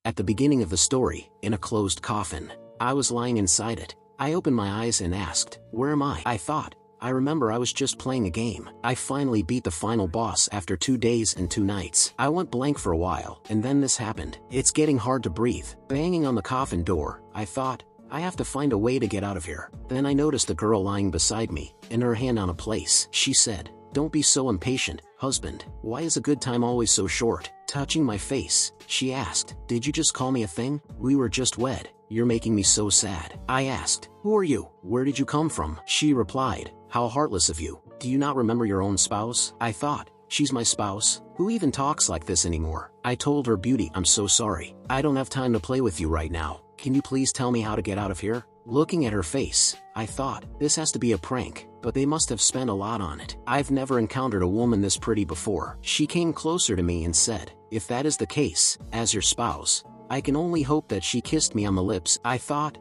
At the beginning of the story, in a closed coffin, I was lying inside it. I opened my eyes and asked, "Where am I?" I thought. I remember I was just playing a game. I finally beat the final boss after 2 days and 2 nights. I went blank for a while, and then this happened. It's getting hard to breathe. Banging on the coffin door, I thought, I have to find a way to get out of here. Then I noticed a girl lying beside me, and her hand on a place. She said, "Don't be so impatient, husband. Why is a good time always so short?" Touching my face, she asked, "Did you just call me a thing? We were just wed. You're making me so sad." I asked, "Who are you? Where did you come from?" She replied, "How heartless of you. Do you not remember your own spouse?" I thought, she's my spouse? Who even talks like this anymore? I told her, "Beauty, I'm so sorry. I don't have time to play with you right now. Can you please tell me how to get out of here?" Looking at her face, I thought, this has to be a prank, but they must have spent a lot on it. I've never encountered a woman this pretty before. She came closer to me and said, "If that is the case, as your spouse, I can only hope that she kissed me on the lips." I thought,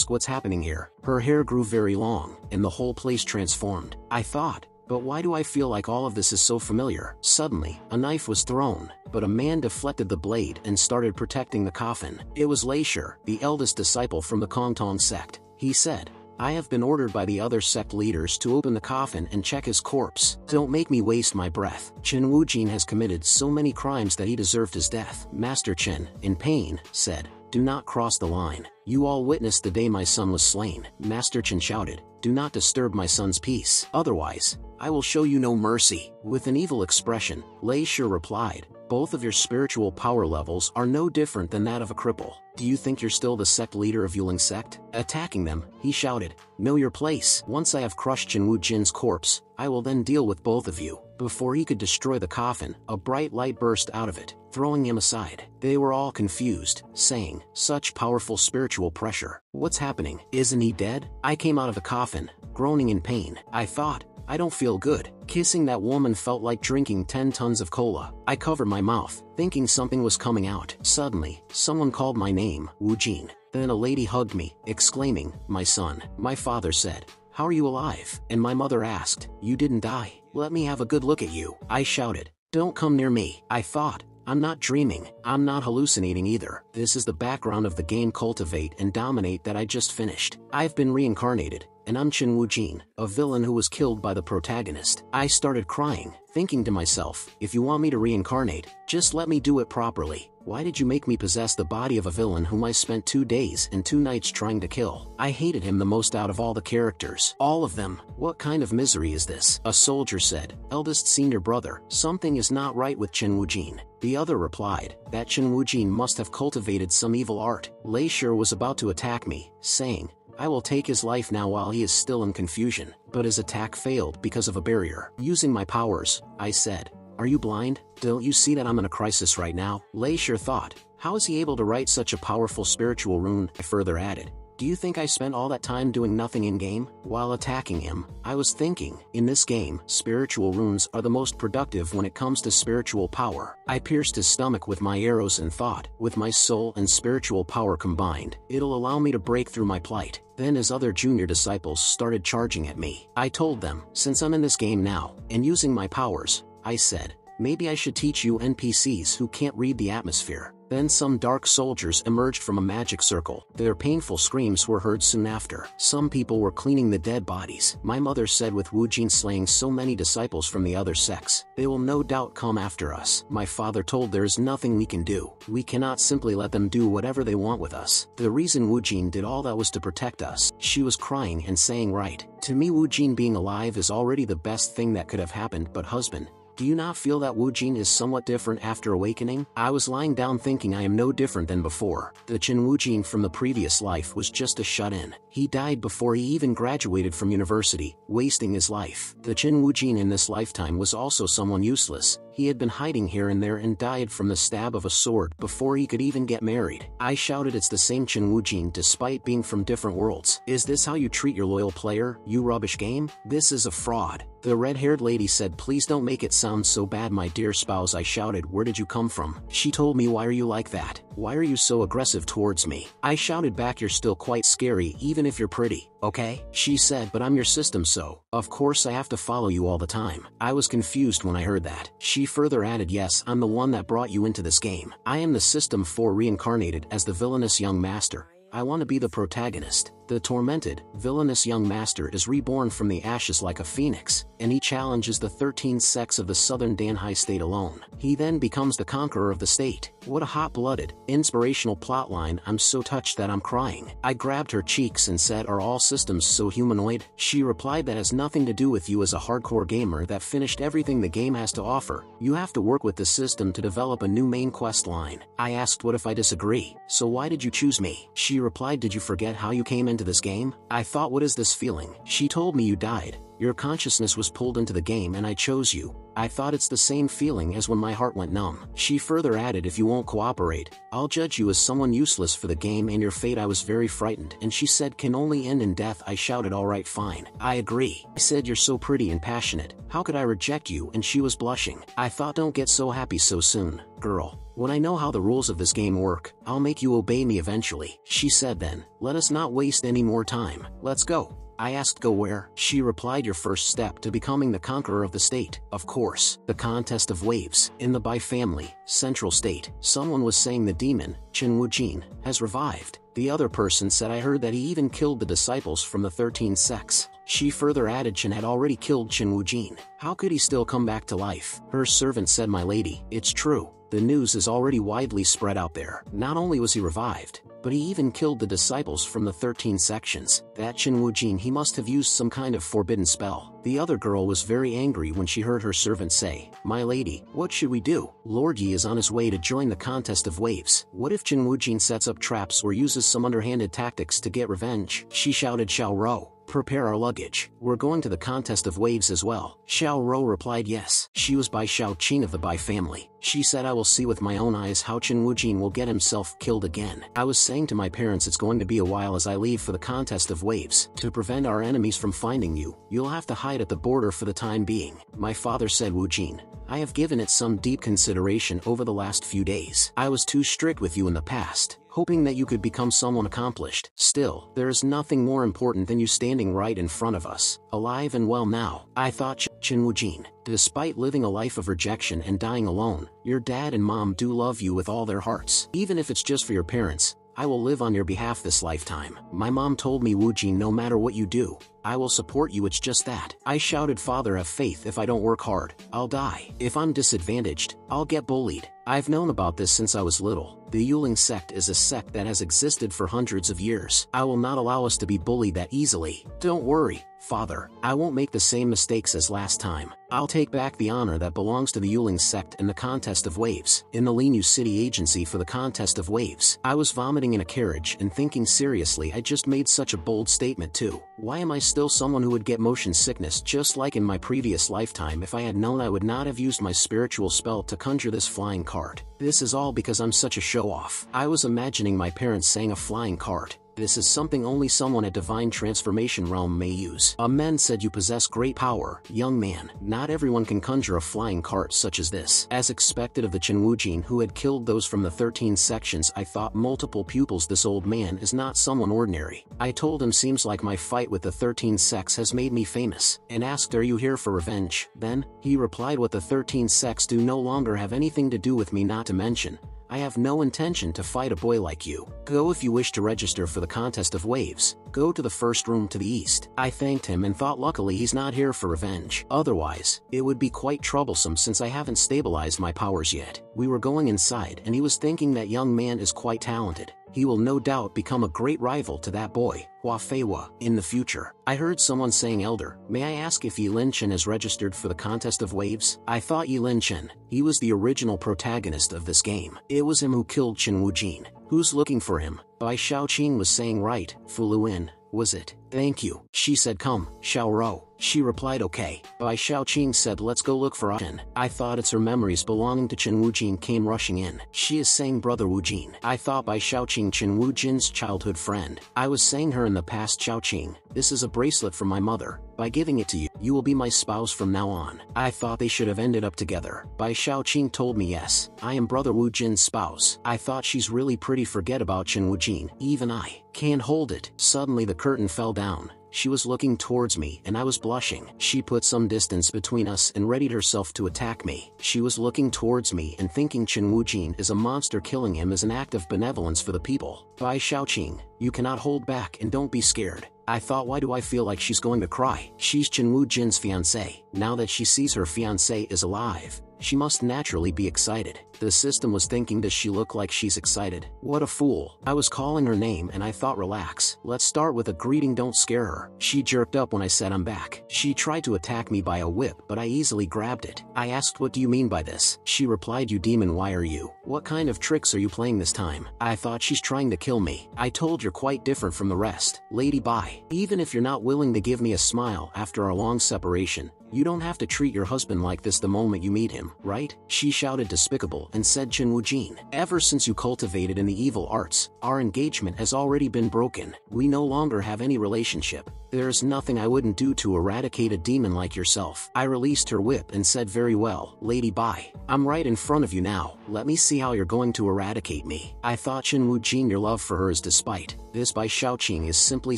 what's happening here? Her hair grew very long, and the whole place transformed. I thought, but why do I feel like all of this is so familiar? Suddenly, a knife was thrown, but a man deflected the blade and started protecting the coffin. It was Leisure, the eldest disciple from the Kongtong sect. He said, "I have been ordered by the other sect leaders to open the coffin and check his corpse. Don't make me waste my breath. Chen Wujin has committed so many crimes that he deserved his death." Master Chen, in pain, said, "Do not cross the line. You all witnessed the day my son was slain." Master Chen shouted, "Do not disturb my son's peace. Otherwise, I will show you no mercy." With an evil expression, Lei Shi replied, "Both of your spiritual power levels are no different than that of a cripple. Do you think you're still the sect leader of Yuling sect?" Attacking them, he shouted, "Know your place. Once I have crushed Chen Wujin's corpse, I will then deal with both of you." Before he could destroy the coffin, a bright light burst out of it, throwing him aside. They were all confused, saying, "Such powerful spiritual pressure. What's happening? Isn't he dead?" I came out of the coffin, groaning in pain. I thought, I don't feel good. Kissing that woman felt like drinking 10 tons of cola. I covered my mouth, thinking something was coming out. Suddenly, someone called my name, Wu Jin. Then a lady hugged me, exclaiming, "My son." My father said, "How are you alive?" And my mother asked, "You didn't die? Let me have a good look at you." I shouted, "Don't come near me." I thought, I'm not dreaming. I'm not hallucinating either. This is the background of the game Cultivate and Dominate that I just finished. I've been reincarnated, and I'm Chen Wujin, a villain who was killed by the protagonist. I started crying, thinking to myself, if you want me to reincarnate, just let me do it properly. Why did you make me possess the body of a villain whom I spent 2 days and 2 nights trying to kill? I hated him the most out of all the characters. All of them. What kind of misery is this? A soldier said, "Eldest senior brother, something is not right with Chen Wujin." The other replied, that Chen Wujin must have cultivated some evil art. Lei Shi was about to attack me, saying, I will take his life now while he is still in confusion. But his attack failed because of a barrier. Using my powers, I said, "Are you blind? Don't you see that I'm in a crisis right now?" Lei Shi thought, how is he able to write such a powerful spiritual rune? I further added, do you think I spent all that time doing nothing in-game? While attacking him, I was thinking, in this game, spiritual runes are the most productive when it comes to spiritual power. I pierced his stomach with my arrows and thought, with my soul and spiritual power combined, it'll allow me to break through my plight. Then his other junior disciples started charging at me. I told them, since I'm in this game now, and using my powers, I said, maybe I should teach you NPCs who can't read the atmosphere. Then some dark soldiers emerged from a magic circle. Their painful screams were heard soon after. Some people were cleaning the dead bodies. My mother said with Wu Jin slaying so many disciples from the other sects, they will no doubt come after us. My father told there is nothing we can do. We cannot simply let them do whatever they want with us. The reason Wu Jin did all that was to protect us. She was crying and saying, right. To me, Wu Jin being alive is already the best thing that could have happened. But husband, do you not feel that Wu Jin is somewhat different after awakening? I was lying down thinking I am no different than before. The Chen Wu Jin from the previous life was just a shut-in. He died before he even graduated from university, wasting his life. The Chen Wu Jin in this lifetime was also someone useless. He had been hiding here and there and died from the stab of a sword before he could even get married. I shouted, it's the same Chen Wu Jin despite being from different worlds. Is this how you treat your loyal player, you rubbish game? This is a fraud. The red-haired lady said, please don't make it sound so bad, my dear spouse. I shouted, where did you come from? She told me, why are you like that? Why are you so aggressive towards me? I shouted back, you're still quite scary even if you're pretty, okay? She said, but I'm your system, so of course I have to follow you all the time. I was confused when I heard that. She She further added, yes, I'm the one that brought you into this game. I am the System 4 reincarnated as the villainous young master. I want to be the protagonist. The tormented, villainous young master is reborn from the ashes like a phoenix, and he challenges the 13 sects of the southern Danhai state alone. He then becomes the conqueror of the state. What a hot-blooded, inspirational plotline. I'm so touched that I'm crying. I grabbed her cheeks and said, are all systems so humanoid? She replied, that has nothing to do with you as a hardcore gamer that finished everything the game has to offer. You have to work with the system to develop a new main quest line. I asked, what if I disagree? So why did you choose me? She replied, did you forget how you came into this game? I thought, what is this feeling? She told me you died. Your consciousness was pulled into the game and I chose you. I thought it's the same feeling as when my heart went numb. She further added, if you won't cooperate, I'll judge you as someone useless for the game and your fate. I was very frightened and she said, can only end in death. I shouted, alright fine. I agree. I said, you're so pretty and passionate. How could I reject you? And she was blushing. I thought, don't get so happy so soon, girl. When I know how the rules of this game work, I'll make you obey me eventually. She said then, let us not waste any more time. Let's go. I asked, go where? She replied, your first step to becoming the conqueror of the state. Of course, the contest of waves. In the Bai family, central state, someone was saying the demon, Chen Wujin, has revived. The other person said, I heard that he even killed the disciples from the 13 sects. She further added, Chen had already killed Chen Wujin. How could he still come back to life? Her servant said, my lady, it's true. The news is already widely spread out there. Not only was he revived, but he even killed the disciples from the 13 sections. That Chen Wujin, he must have used some kind of forbidden spell. The other girl was very angry when she heard her servant say, my lady, what should we do? Lord Yi is on his way to join the contest of waves. What if Chen Wujin sets up traps or uses some underhanded tactics to get revenge? She shouted, Xiao Rou, prepare our luggage. We're going to the contest of waves as well. Xiao Rou replied yes. She was Bai Xiaoqing of the Bai family. She said, I will see with my own eyes how Chen Wujin will get himself killed again. I was saying to my parents, it's going to be a while as I leave for the contest of waves. To prevent our enemies from finding you, you'll have to hide at the border for the time being. My father said, Wujin, I have given it some deep consideration over the last few days. I was too strict with you in the past, hoping that you could become someone accomplished. Still, there is nothing more important than you standing right in front of us, alive and well now. I thought, Chen Wujin, despite living a life of rejection and dying alone, your dad and mom do love you with all their hearts. Even if it's just for your parents, I will live on your behalf this lifetime. My mom told me, Wujin, no matter what you do, I will support you. It's just that. I shouted, Father, have faith. If I don't work hard, I'll die. If I'm disadvantaged, I'll get bullied. I've known about this since I was little. The Yuling sect is a sect that has existed for hundreds of years. I will not allow us to be bullied that easily. Don't worry, Father. I won't make the same mistakes as last time. I'll take back the honor that belongs to the Yuling sect in the contest of waves. In the Linyu City agency for the contest of waves, I was vomiting in a carriage and thinking, seriously, I just made such a bold statement too. Why am I still someone who would get motion sickness just like in my previous lifetime? If I had known, I would not have used my spiritual spell to conjure this flying cart. This is all because I'm such a show-off. I was imagining my parents saying a flying cart. This is something only someone at Divine Transformation Realm may use. A man said, you possess great power, young man. Not everyone can conjure a flying cart such as this. As expected of the Chen Wujin who had killed those from the 13 sections, I thought, multiple pupils. This old man is not someone ordinary. I told him, seems like my fight with the 13 sects has made me famous, and asked, are you here for revenge? Then, he replied, what the 13 sects do no longer have anything to do with me, not to mention, I have no intention to fight a boy like you. Go if you wish to register for the contest of waves. Go to the first room to the east. I thanked him and thought, luckily he's not here for revenge. Otherwise, it would be quite troublesome since I haven't stabilized my powers yet. We were going inside and he was thinking, that young man is quite talented. He will no doubt become a great rival to that boy, Hua Feiwa, in the future. I heard someone saying, Elder, may I ask if Yi Lin Chen has registered for the contest of waves? I thought, Yi Lin Chen, he was the original protagonist of this game. It was him who killed Chen Wujin. Who's looking for him? Bai Xiaoqing was saying, right, Fu Luin, was it? Thank you. She said, come, Xiao Rou. She replied, okay. Bai Xiaoqing said, let's go look for Chen. I thought it's her memories belonging to Chen Wujin came rushing in. She is saying, brother Wujin. I thought Bai Xiaoqing, Chen Wujin's childhood friend. I was saying her in the past, Xiaoqing, this is a bracelet from my mother. By giving it to you, you will be my spouse from now on. I thought they should have ended up together. Bai Xiaoqing told me, yes, I am brother Wujin's spouse. I thought, she's really pretty, forget about Chen Wujin. Even I can't hold it. Suddenly the curtain fell down. She was looking towards me and I was blushing. She put some distance between us and readied herself to attack me. She was looking towards me and thinking Chen Wujin is a monster, killing him as an act of benevolence for the people. Bai Shaoqing, you cannot hold back and don't be scared. I thought, why do I feel like she's going to cry? She's Chen Wujin's fiancé. Now that she sees her fiancé is alive, she must naturally be excited. The system was thinking, does she look like she's excited? What a fool. I was calling her name and I thought, relax. Let's start with a greeting, don't scare her. She jerked up when I said I'm back. She tried to attack me by a whip, but I easily grabbed it. I asked, what do you mean by this? She replied, you demon, why are you? What kind of tricks are you playing this time? I thought she's trying to kill me. I told you're quite different from the rest. Lady Bai, even if you're not willing to give me a smile after our long separation, you don't have to treat your husband like this the moment you meet him, right? She shouted, despicable, and said, Chen Wujin, ever since you cultivated in the evil arts, our engagement has already been broken. We no longer have any relationship. There's nothing I wouldn't do to eradicate a demon like yourself. I released her whip and said, very well, Lady Bai, I'm right in front of you now. Let me see how you're going to eradicate me. I thought, Chen Wujin, your love for her is despite this Bai Shaoqing is simply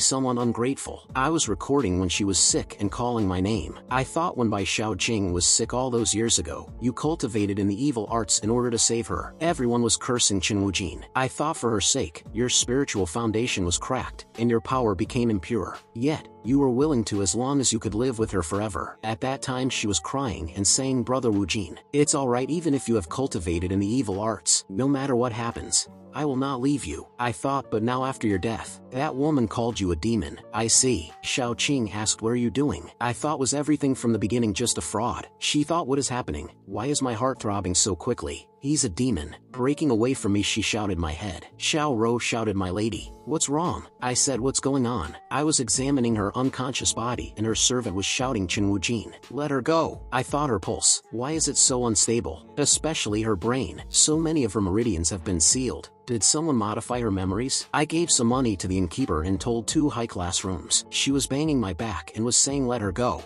someone ungrateful. I was recording when she was sick and calling my name. I thought when Bai Shaoqing was sick all those years ago, you cultivated in the evil arts in order to save her. Everyone was cursing Chen Wujin. I thought for her sake, your spiritual foundation was cracked, and your power became impure. Yet, you were willing to, as long as you could live with her forever. At that time she was crying and saying, Brother Wujin, it's alright even if you have cultivated in the evil arts. No matter what happens, I will not leave you. I thought, but now after your death, that woman called you a demon. I see. Shaoqing asked, what are you doing? I thought, was everything from the beginning just a fraud? She thought, what is happening? Why is my heart throbbing so quickly? He's a demon. Breaking away from me, she shouted my head. Xiao Rou shouted, my lady, what's wrong? I said, what's going on? I was examining her unconscious body and her servant was shouting, Chen Wujin, let her go. I thought, her pulse, why is it so unstable? Especially her brain. So many of her meridians have been sealed. Did someone modify her memories? I gave some money to the innkeeper and told 2 high-class rooms. She was banging my back and was saying, let her go.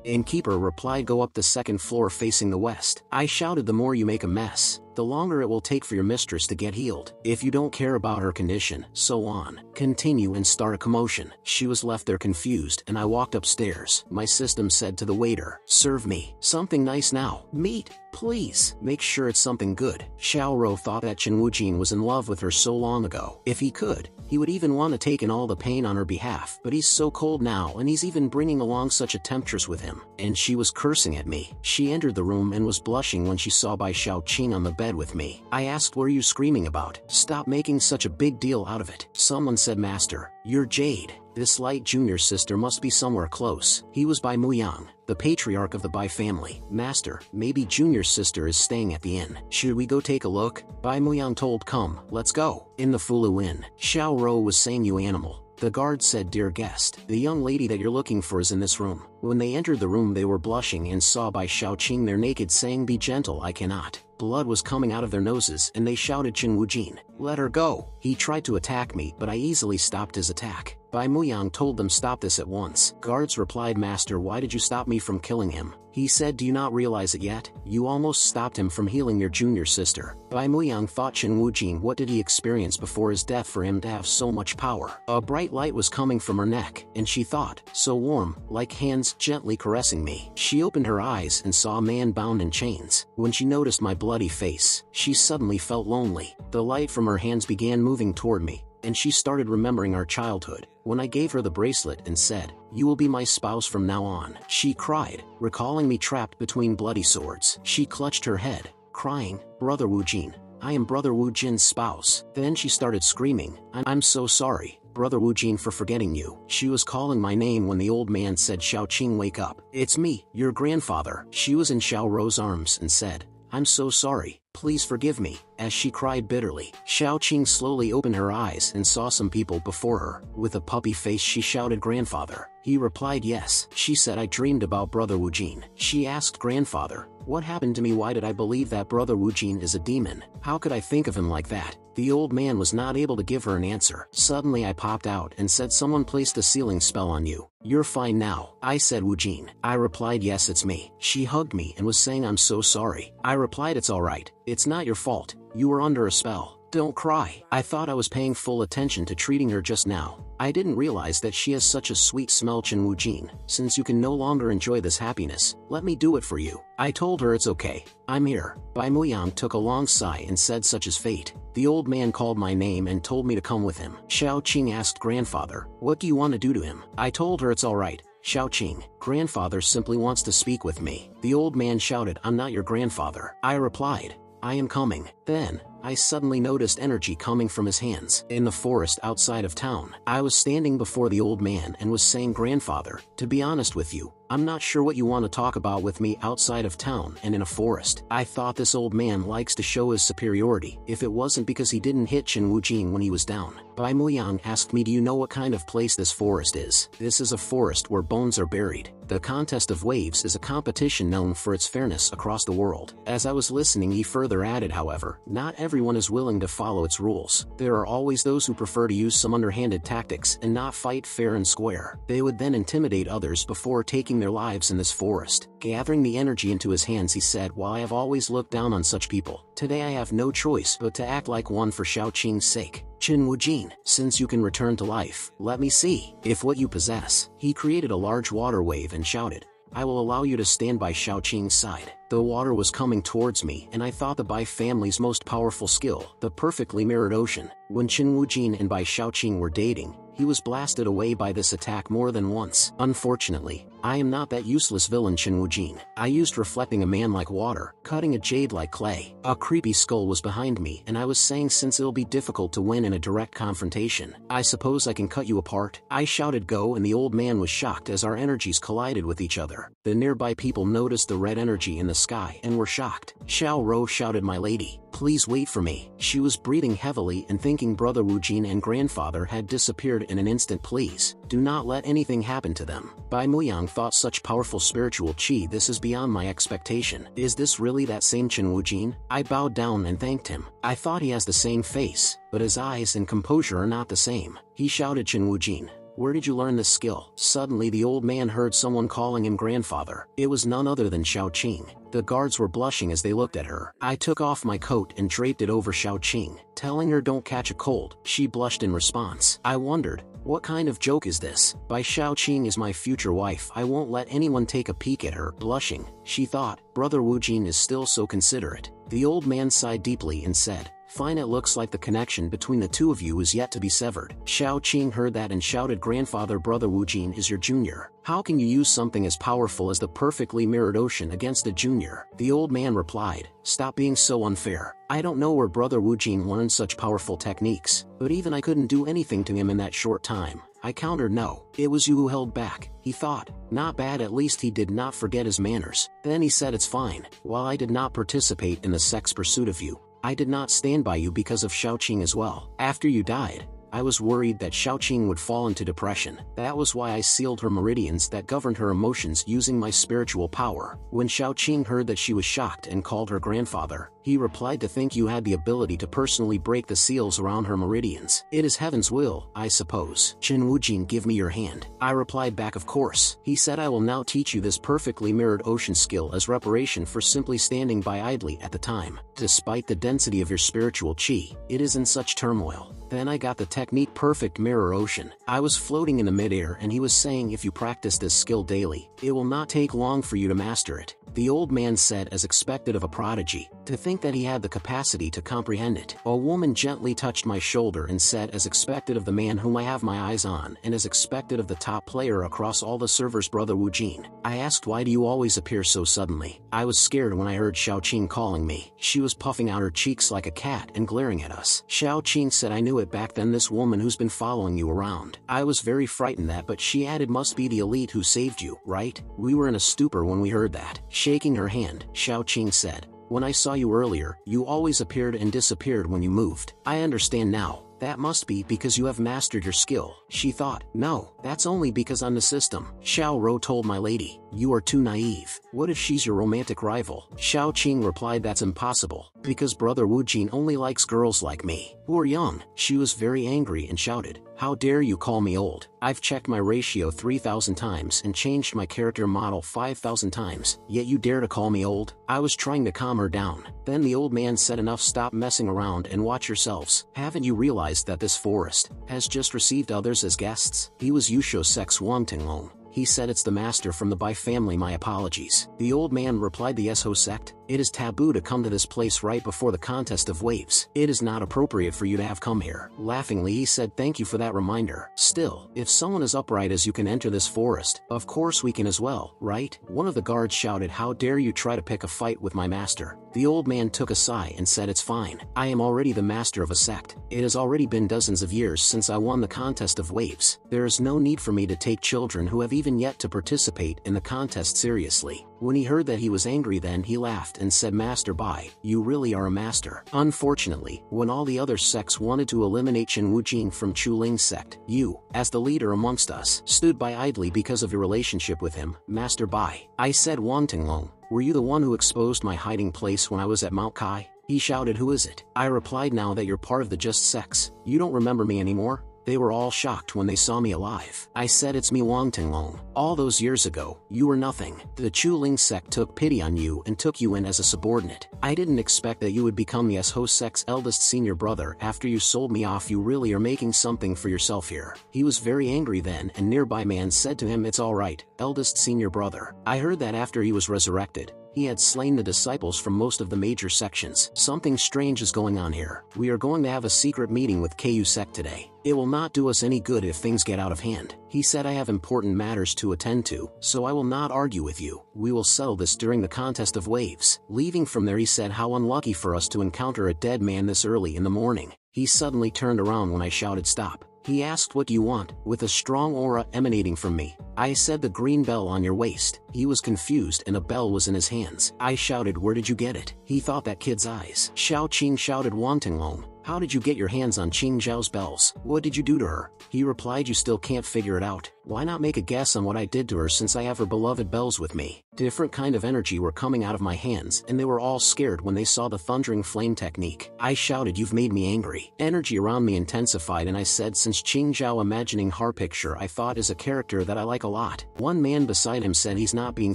Innkeeper replied, go up the 2nd floor facing the west. I shouted, the more you make a mess, the longer it will take for your mistress to get healed. If you don't care about her condition, so on. Continue and start a commotion. She was left there confused and I walked upstairs. My system said to the waiter, serve me something nice now. Meat, please. Make sure it's something good. Xiao Rou thought that Chen Wujin was in love with her so long ago. If he could, he would even want to take in all the pain on her behalf. But he's so cold now and he's even bringing along such a temptress with him. And she was cursing at me. She entered the room and was blushing when she saw Bai Shaoqing on the bed with me. I asked, what are you screaming about? Stop making such a big deal out of it. Someone said, Master, you're Jade. This Light Junior's sister must be somewhere close. He was Bai Muyang, the patriarch of the Bai family. Master, maybe Junior's sister is staying at the inn. Should we go take a look? Bai Muyang told, come, let's go. In the Fulu Inn, Xiao Rou was saying, you animal. The guard said, dear guest, the young lady that you're looking for is in this room. When they entered the room they were blushing and saw Bai Shaoqing there naked, saying, be gentle, I cannot. Blood was coming out of their noses and they shouted, Chen Wujin, let her go. He tried to attack me but I easily stopped his attack. Bai Muyang told them, stop this at once. Guards replied, Master, why did you stop me from killing him? He said, do you not realize it yet? You almost stopped him from healing your junior sister. Bai Muyang thought, Chen Wujin, what did he experience before his death for him to have so much power? A bright light was coming from her neck, and she thought, so warm, like hands gently caressing me. She opened her eyes and saw a man bound in chains. When she noticed my bloody face, she suddenly felt lonely. The light from her hands began moving toward me, and she started remembering our childhood. When I gave her the bracelet and said, you will be my spouse from now on, she cried, recalling me trapped between bloody swords. She clutched her head, crying, Brother Wujin, I am Brother Wujin's spouse. Then she started screaming, I'm so sorry, Brother Wujin, for forgetting you. She was calling my name when the old man said, Shaoqing, wake up. It's me, your grandfather. She was in Xiao Rou's arms and said, I'm so sorry, please forgive me. As she cried bitterly, Shaoqing slowly opened her eyes and saw some people before her. With a puppy face she shouted, grandfather. He replied, yes. She said, I dreamed about Brother Wujin. She asked, grandfather, what happened to me? Why did I believe that Brother Wujin is a demon? How could I think of him like that? The old man was not able to give her an answer. Suddenly I popped out and said, someone placed a sealing spell on you. You're fine now. I said, Wujin. I replied, yes, it's me. She hugged me and was saying, I'm so sorry. I replied, it's alright. It's not your fault. You were under a spell. Don't cry. I thought I was paying full attention to treating her just now. I didn't realize that she has such a sweet smell. Chen Wujin, since you can no longer enjoy this happiness, let me do it for you. I told her it's okay. I'm here. Bai Muyang took a long sigh and said, such is fate. The old man called my name and told me to come with him. Xiao Qing asked grandfather, what do you want to do to him? I told her it's alright. Xiao Qing, grandfather simply wants to speak with me. The old man shouted, I'm not your grandfather. I replied, I am coming. Then, I suddenly noticed energy coming from his hands. In the forest outside of town, I was standing before the old man and was saying, grandfather, to be honest with you, I'm not sure what you want to talk about with me outside of town and in a forest. I thought this old man likes to show his superiority, if it wasn't because he didn't hit Chen Wujin when he was down. Bai Muyang asked me, do you know what kind of place this forest is? This is a forest where bones are buried. The contest of waves is a competition known for its fairness across the world. As I was listening, he further added, however, not everyone is willing to follow its rules. There are always those who prefer to use some underhanded tactics and not fight fair and square. They would then intimidate others before taking their lives in this forest. Gathering the energy into his hands, he said, while I have always looked down on such people, today I have no choice but to act like one for Xiao Qing's sake. Chen Wujin, since you can return to life, let me see if what you possess. He created a large water wave and shouted, I will allow you to stand by Xiao Qing's side. The water was coming towards me, and I thought the Bai family's most powerful skill, the perfectly mirrored ocean. When Chen Wujin and Bai Xiaoqing were dating, he was blasted away by this attack more than once. Unfortunately, I am not that useless villain Chen Wujin. I used reflecting a man like water, cutting a jade like clay. A creepy skull was behind me, and I was saying, since it'll be difficult to win in a direct confrontation, I suppose I can cut you apart. I shouted go, and the old man was shocked as our energies collided with each other. The nearby people noticed the red energy in the sky and were shocked. Xiao Rou shouted, my lady, please wait for me. She was breathing heavily and thinking brother Wujin and grandfather had disappeared in an instant. Please, do not let anything happen to them. Bai Muyang thought, such powerful spiritual chi, this is beyond my expectation. Is this really that same Chen Wujin? I bowed down and thanked him. I thought he has the same face, but his eyes and composure are not the same. He shouted, Chen Wujin, where did you learn this skill? Suddenly the old man heard someone calling him grandfather. It was none other than Xiao Qing. The guards were blushing as they looked at her. I took off my coat and draped it over Xiao Qing, telling her don't catch a cold. She blushed in response. I wondered, what kind of joke is this? Bai Xiao Qing is my future wife. I won't let anyone take a peek at her. Blushing, she thought, brother Wujin is still so considerate. The old man sighed deeply and said, fine, it looks like the connection between the two of you is yet to be severed. Xiao Qing heard that and shouted, grandfather, brother Wujin is your junior. How can you use something as powerful as the perfectly mirrored ocean against a junior? The old man replied, stop being so unfair. I don't know where brother Wujin learned such powerful techniques, but even I couldn't do anything to him in that short time. I countered, no, it was you who held back. He thought, not bad, at least he did not forget his manners. Then he said, it's fine. While I did not participate in the sex pursuit of you, I did not stand by you because of Xiao Qing as well. After you died, I was worried that Xiao Qing would fall into depression. That was why I sealed her meridians that governed her emotions using my spiritual power. When Xiao Qing heard that, she was shocked and called her grandfather. He replied, to think you had the ability to personally break the seals around her meridians. It is heaven's will, I suppose. Chen Wujin, give me your hand. I replied back, of course. He said, I will now teach you this perfectly mirrored ocean skill as reparation for simply standing by idly at the time. Despite the density of your spiritual chi, it is in such turmoil. Then I got the technique perfect mirror ocean. I was floating in the midair and he was saying, if you practice this skill daily, it will not take long for you to master it. The old man said, as expected of a prodigy, to think that he had the capacity to comprehend it. A woman gently touched my shoulder and said, as expected of the man whom I have my eyes on, and as expected of the top player across all the servers, brother Wujin. I asked, why do you always appear so suddenly? I was scared when I heard Xiao Qing calling me. She was puffing out her cheeks like a cat and glaring at us. Xiao Qing said, I knew it back then, this woman who's been following you around. I was very frightened that, but she added, must be the elite who saved you, right? We were in a stupor when we heard that. Shaking her hand, Xiao Qing said, when I saw you earlier, you always appeared and disappeared when you moved. I understand now. That must be because you have mastered your skill. She thought, no, that's only because I'm the system. Xiao Ro told my lady, you are too naive. What if she's your romantic rival? Xiao Qing replied that's impossible, because brother Wu Jin only likes girls like me, who are young. She was very angry and shouted, how dare you call me old? I've checked my ratio 3,000 times and changed my character model 5,000 times, yet you dare to call me old? I was trying to calm her down. Then the old man said, enough, stop messing around and watch yourselves. Haven't you realized that this forest has just received others as guests? He was Yusho Sex Wang Tinglong. He said it's the master from the Bai family, my apologies. The old man replied, the Esho sect? It is taboo to come to this place right before the contest of waves. It is not appropriate for you to have come here. Laughingly he said, thank you for that reminder. Still, if someone as upright as you can enter this forest, of course we can as well, right? One of the guards shouted, how dare you try to pick a fight with my master? The old man took a sigh and said, it's fine. I am already the master of a sect. It has already been dozens of years since I won the contest of waves. There is no need for me to take children who have even yet to participate in the contest seriously. When he heard that he was angry, then he laughed and said, Master Bai, you really are a master. Unfortunately, when all the other sects wanted to eliminate Chen Wujing from Chuling's sect, you, as the leader amongst us, stood by idly because of your relationship with him, Master Bai. I said, Wang Tinglong, were you the one who exposed my hiding place when I was at Mount Kai? He shouted, who is it? I replied, now that you're part of the Just Sex, you don't remember me anymore? They were all shocked when they saw me alive. I said, it's me, Wang Tinglong. All those years ago, you were nothing. The Chuling sect took pity on you and took you in as a subordinate. I didn't expect that you would become the Esho sect's eldest senior brother after you sold me off. You really are making something for yourself here. He was very angry then, and nearby man said to him, it's all right, eldest senior brother. I heard that after he was resurrected, he had slain the disciples from most of the major sections. Something strange is going on here. We are going to have a secret meeting with KU sect today. It will not do us any good if things get out of hand. He said, I have important matters to attend to, so I will not argue with you. We will settle this during the contest of waves. Leaving from there, he said, how unlucky for us to encounter a dead man this early in the morning. He suddenly turned around when I shouted stop. He asked, what do you want, with a strong aura emanating from me. I said, the green bell on your waist. He was confused and a bell was in his hands. I shouted, where did you get it? He thought that kid's eyes. Xiao Qing shouted, Wang Tinglong, how did you get your hands on Qing Zhao's bells? What did you do to her? He replied, you still can't figure it out. Why not make a guess on what I did to her, since I have her beloved bells with me? Different kind of energy were coming out of my hands, and they were all scared when they saw the thundering flame technique. I shouted, you've made me angry. Energy around me intensified and I said, since Qing Zhao imagining her picture I thought is a character that I like a lot. One man beside him said, he's not being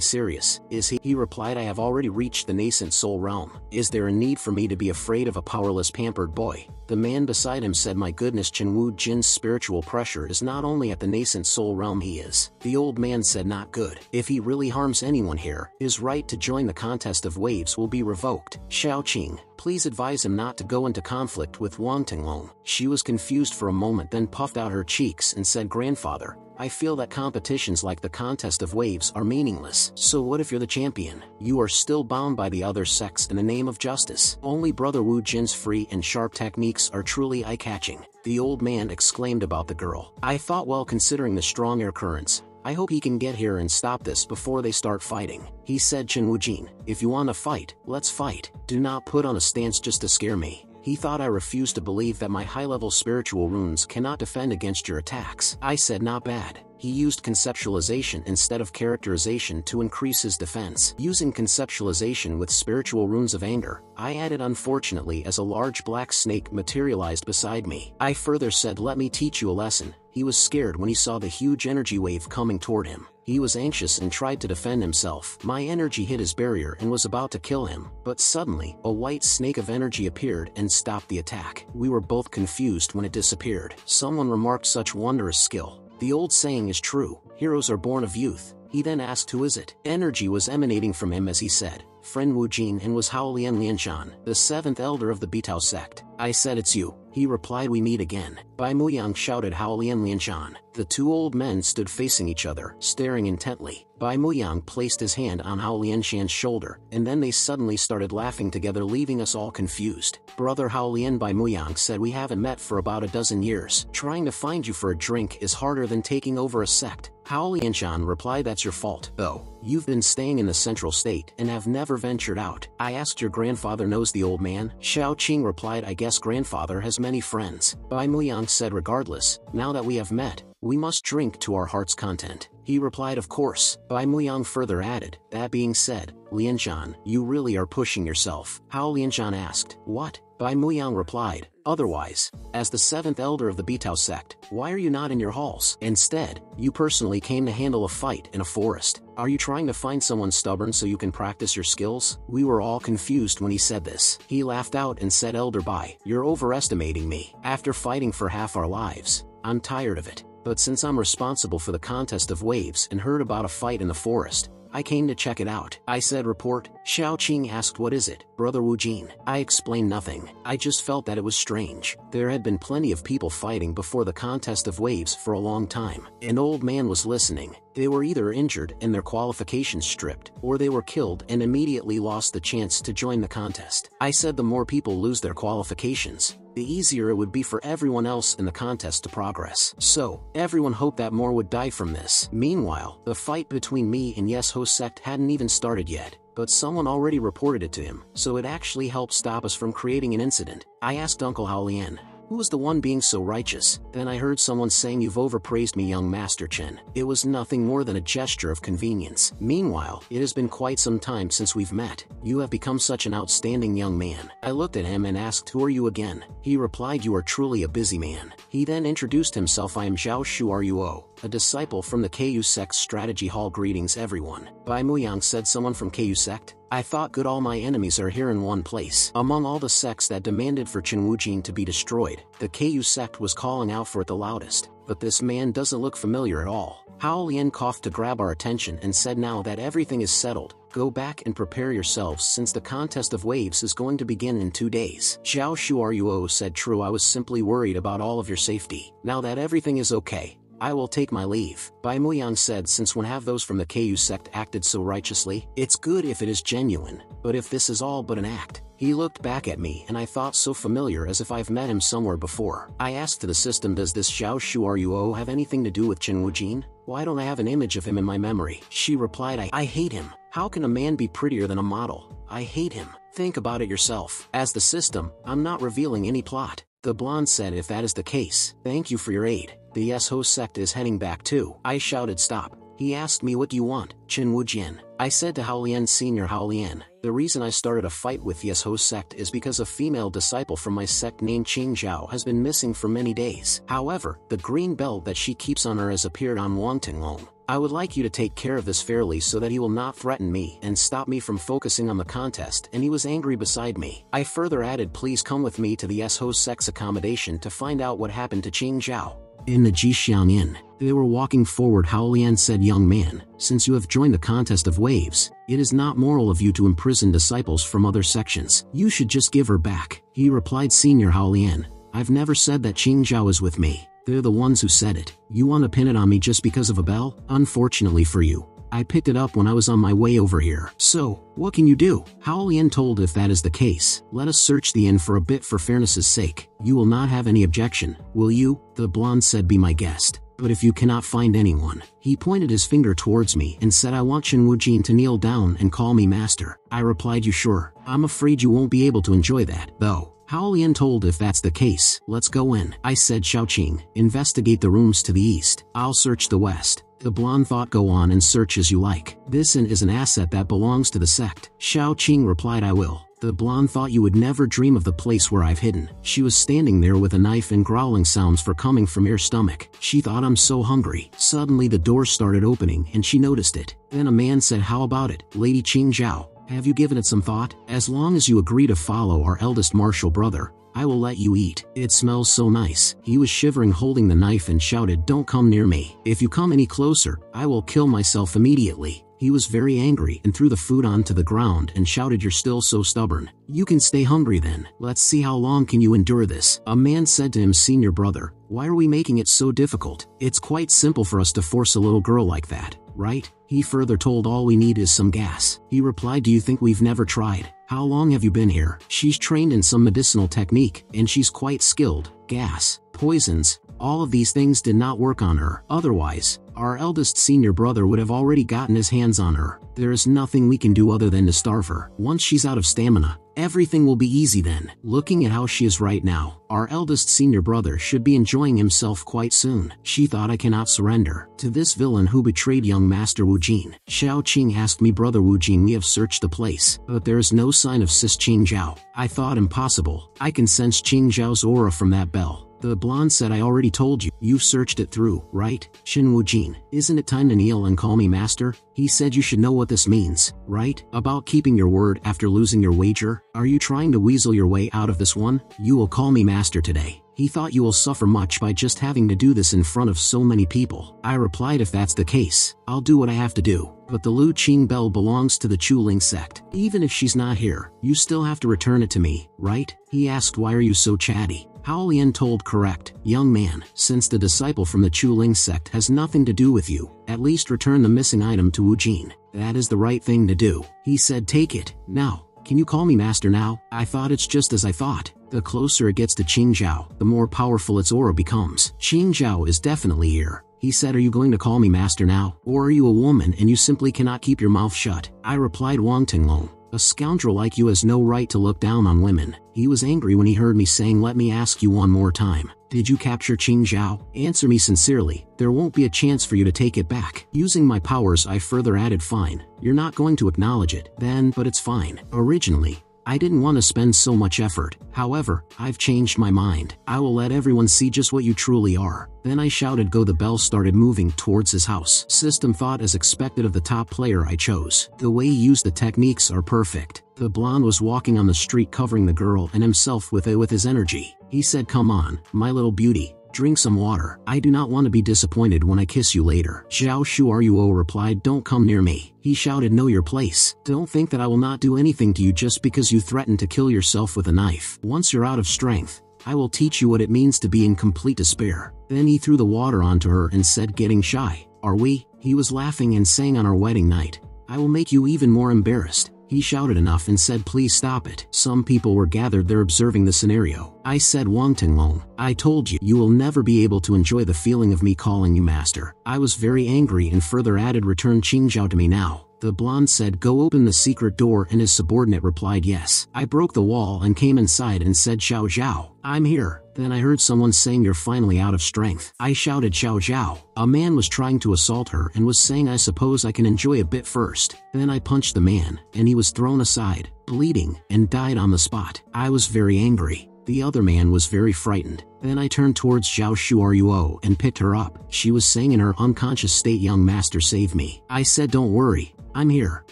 serious, is he? He replied, I have already reached the nascent soul realm. Is there a need for me to be afraid of a powerless pampered boy? The man beside him said, my goodness, Chen Wu Jin's spiritual pressure is not only at the nascent soul realm, he is. The old man said, not good. If he really harms anyone here, his right to join the contest of waves will be revoked. Xiao Qing, please advise him not to go into conflict with Wang Tinglong. She was confused for a moment, then puffed out her cheeks and said, grandfather, I feel that competitions like the contest of waves are meaningless. So what if you're the champion? You are still bound by the other sects in the name of justice. Only brother Wu Jin's free and sharp techniques are truly eye-catching. The old man exclaimed about the girl. I thought, well, considering the strong air currents, I hope he can get here and stop this before they start fighting. He said, Chen Wujin, if you want to fight, let's fight. Do not put on a stance just to scare me. He thought I refused to believe that my high-level spiritual runes cannot defend against your attacks. I said, not bad. He used conceptualization instead of characterization to increase his defense. Using conceptualization with spiritual runes of anger, I added unfortunately as a large black snake materialized beside me. I further said, let me teach you a lesson. He was scared when he saw the huge energy wave coming toward him. He was anxious and tried to defend himself. My energy hit his barrier and was about to kill him, but suddenly, a white snake of energy appeared and stopped the attack. We were both confused when it disappeared. Someone remarked, such wondrous skill. The old saying is true, heroes are born of youth. He then asked, who is it? Energy was emanating from him as he said, friend Wu Jin, and was Hao Lian Lianshan, the seventh elder of the Bitao sect. I said, it's you. He replied, we meet again. Bai Muyang shouted, Hao Lian Lianshan. The two old men stood facing each other, staring intently. Bai Muyang placed his hand on Hao Lianshan's shoulder, and then they suddenly started laughing together, leaving us all confused. Brother Hao Lian, Bai Muyang said, we haven't met for about a dozen years. Trying to find you for a drink is harder than taking over a sect. Hao Lianshan replied, that's your fault. Oh, you've been staying in the central state and have never ventured out. I asked, your grandfather knows the old man? Xiao Qing replied, I guess grandfather has many friends. Bai Muyang said, regardless, now that we have met, we must drink to our heart's content. He replied, of course. Bai Muyang further added, that being said, Lianshan, you really are pushing yourself. Hao Lianshan asked, what? Bai Muyang replied, otherwise, as the 7th elder of the Bitao sect, why are you not in your halls? Instead, you personally came to handle a fight in a forest. Are you trying to find someone stubborn so you can practice your skills? We were all confused when he said this. He laughed out and said, Elder Bai, you're overestimating me. After fighting for half our lives, I'm tired of it. But since I'm responsible for the contest of waves and heard about a fight in the forest, I came to check it out. I said, report. Xiao Qing asked, what is it, Brother Wu Jin? I explained nothing. I just felt that it was strange. There had been plenty of people fighting before the contest of waves for a long time. An old man was listening. They were either injured and their qualifications stripped, or they were killed and immediately lost the chance to join the contest. I said the more people lose their qualifications, the easier it would be for everyone else in the contest to progress. So, everyone hoped that more would die from this. Meanwhile, the fight between me and Yes-Ho sect hadn't even started yet, but someone already reported it to him, so it actually helped stop us from creating an incident. I asked Uncle Hao Lian, who was the one being so righteous? Then I heard someone saying, you've overpraised me, young Master Chen. It was nothing more than a gesture of convenience. Meanwhile, it has been quite some time since we've met. You have become such an outstanding young man. I looked at him and asked, who are you again? He replied, you are truly a busy man. He then introduced himself, I am Zhao Shu Ruo, a disciple from the KU Sect's Strategy Hall. Greetings everyone. Bai Muyang said, someone from KU Sect? I thought good, all my enemies are here in one place. Among all the sects that demanded for Chen Wujin to be destroyed, the KU sect was calling out for it the loudest. But this man doesn't look familiar at all. Hao Lian coughed to grab our attention and said, now that everything is settled, go back and prepare yourselves since the contest of waves is going to begin in 2 days. Zhao Shu Ruo said, true, I was simply worried about all of your safety. Now that everything is okay, I will take my leave. Bai Muyang said, since when have those from the KU sect acted so righteously? It's good if it is genuine, but if this is all but an act. He looked back at me and I thought so familiar, as if I've met him somewhere before. I asked to the system, does this Zhao Shu Ruo have anything to do with Chen Wujin? Why don't I have an image of him in my memory? She replied, I hate him. How can a man be prettier than a model? I hate him. Think about it yourself. As the system, I'm not revealing any plot. The blonde said, if that is the case, thank you for your aid. The Yes-Ho sect is heading back too. I shouted, stop. He asked me, what do you want, Chen Wujin? I said to Hao Lian, Senior Hao Lian, the reason I started a fight with Yes-Ho sect is because a female disciple from my sect named Qing Zhao has been missing for many days. However, the green belt that she keeps on her has appeared on Wangtinglong. I would like you to take care of this fairly so that he will not threaten me and stop me from focusing on the contest, and he was angry beside me. I further added, please come with me to the Yes-Ho sect's accommodation to find out what happened to Qing Zhao. In the Jixiang Inn, they were walking forward. Hao Lian said, young man, since you have joined the contest of waves, it is not moral of you to imprison disciples from other sections. You should just give her back. He replied, Senior Hao Lian, I've never said that Qing Zhao is with me. They're the ones who said it. You want to pin it on me just because of a bell? Unfortunately for you, I picked it up when I was on my way over here. So, what can you do? Hao Lian told, if that is the case, let us search the inn for a bit for fairness' sake. You will not have any objection, will you? The blonde said, be my guest. But if you cannot find anyone, he pointed his finger towards me and said, I want Chen Wujin to kneel down and call me master. I replied, you sure? I'm afraid you won't be able to enjoy that, though. Hao Lian told, if that's the case, let's go in. I said, Xiaoqing, investigate the rooms to the east. I'll search the west. The blonde thought, go on and search as you like. This inn is an asset that belongs to the sect. Xiaoqing replied, I will. The blonde thought, you would never dream of the place where I've hidden. She was standing there with a knife and growling sounds were coming from her stomach. She thought, I'm so hungry. Suddenly the door started opening and she noticed it. Then a man said, how about it, Lady Qing Zhao? Have you given it some thought? As long as you agree to follow our eldest martial brother, I will let you eat. It smells so nice. He was shivering holding the knife and shouted, don't come near me. If you come any closer, I will kill myself immediately. He was very angry and threw the food onto the ground and shouted, you're still so stubborn. You can stay hungry then. Let's see how long can you endure this. A man said to him, Senior brother, why are we making it so difficult? It's quite simple for us to force a little girl like that, right? He further told, all we need is some gas. He replied, do you think we've never tried? How long have you been here? She's trained in some medicinal technique, and she's quite skilled. Gas, poisons, All of these things did not work on her. Otherwise, our eldest senior brother would have already gotten his hands on her. There is nothing we can do other than to starve her. Once she's out of stamina, everything will be easy then. Looking at how she is right now, our eldest senior brother should be enjoying himself quite soon. She thought I cannot surrender to this villain who betrayed young Master Wu Jin. Xiao Qing asked me, Brother Wu Jin, we have searched the place, but there is no sign of Sis Qing Zhao. I thought impossible. I can sense Qing Zhao's aura from that bell. The blonde said, I already told you. You've searched it through, right? Shin Wu Jin, isn't it time to kneel and call me master? He said you should know what this means, right? About keeping your word after losing your wager? Are you trying to weasel your way out of this one? You will call me master today. He thought you will suffer much by just having to do this in front of so many people. I replied, if that's the case, I'll do what I have to do. But the Lu Qing bell belongs to the Chuling sect. Even if she's not here, you still have to return it to me, right? He asked, why are you so chatty? Hao Lian told, correct, young man, since the disciple from the Chuling sect has nothing to do with you, at least return the missing item to Wu Jin. That is the right thing to do. He said, take it. Now, can you call me master now? I thought it's just as I thought. The closer it gets to Qing Zhao, the more powerful its aura becomes. Qing Zhao is definitely here. He said, are you going to call me master now? Or are you a woman and you simply cannot keep your mouth shut? I replied, Wang Tinglong, a scoundrel like you has no right to look down on women. He was angry when he heard me saying, let me ask you one more time. Did you capture Qing Zhao? Answer me sincerely. There won't be a chance for you to take it back. Using my powers, I further added, fine. You're not going to acknowledge it, then, but it's fine. Originally, I didn't want to spend so much effort. However, I've changed my mind. I will let everyone see just what you truly are. Then I shouted go. The bell started moving towards his house. System thought as expected of the top player I chose. The way he used the techniques are perfect. The blonde was walking on the street covering the girl and himself with his energy. He said, come on, my little beauty. Drink some water. I do not want to be disappointed when I kiss you later. Zhao Shu Ruo replied, don't come near me. He shouted, know your place. Don't think that I will not do anything to you just because you threatened to kill yourself with a knife. Once you're out of strength, I will teach you what it means to be in complete despair. Then he threw the water onto her and said, getting shy, are we? He was laughing and saying, on our wedding night, I will make you even more embarrassed. He shouted enough and said, please stop it. Some people were gathered there observing the scenario. I said, Wang Tinglong, I told you, you will never be able to enjoy the feeling of me calling you master. I was very angry and further added, return Qing Zhao to me now. The blonde said, go open the secret door, and his subordinate replied, yes. I broke the wall and came inside and said, Xiao Zhao, I'm here. Then I heard someone saying, you're finally out of strength. I shouted, Xiao Zhao. A man was trying to assault her and was saying, I suppose I can enjoy a bit first. Then I punched the man, and he was thrown aside, bleeding, and died on the spot. I was very angry. The other man was very frightened. Then I turned towards Zhao Shu Ruo and picked her up. She was saying in her unconscious state, young master, save me. I said, don't worry, I'm here.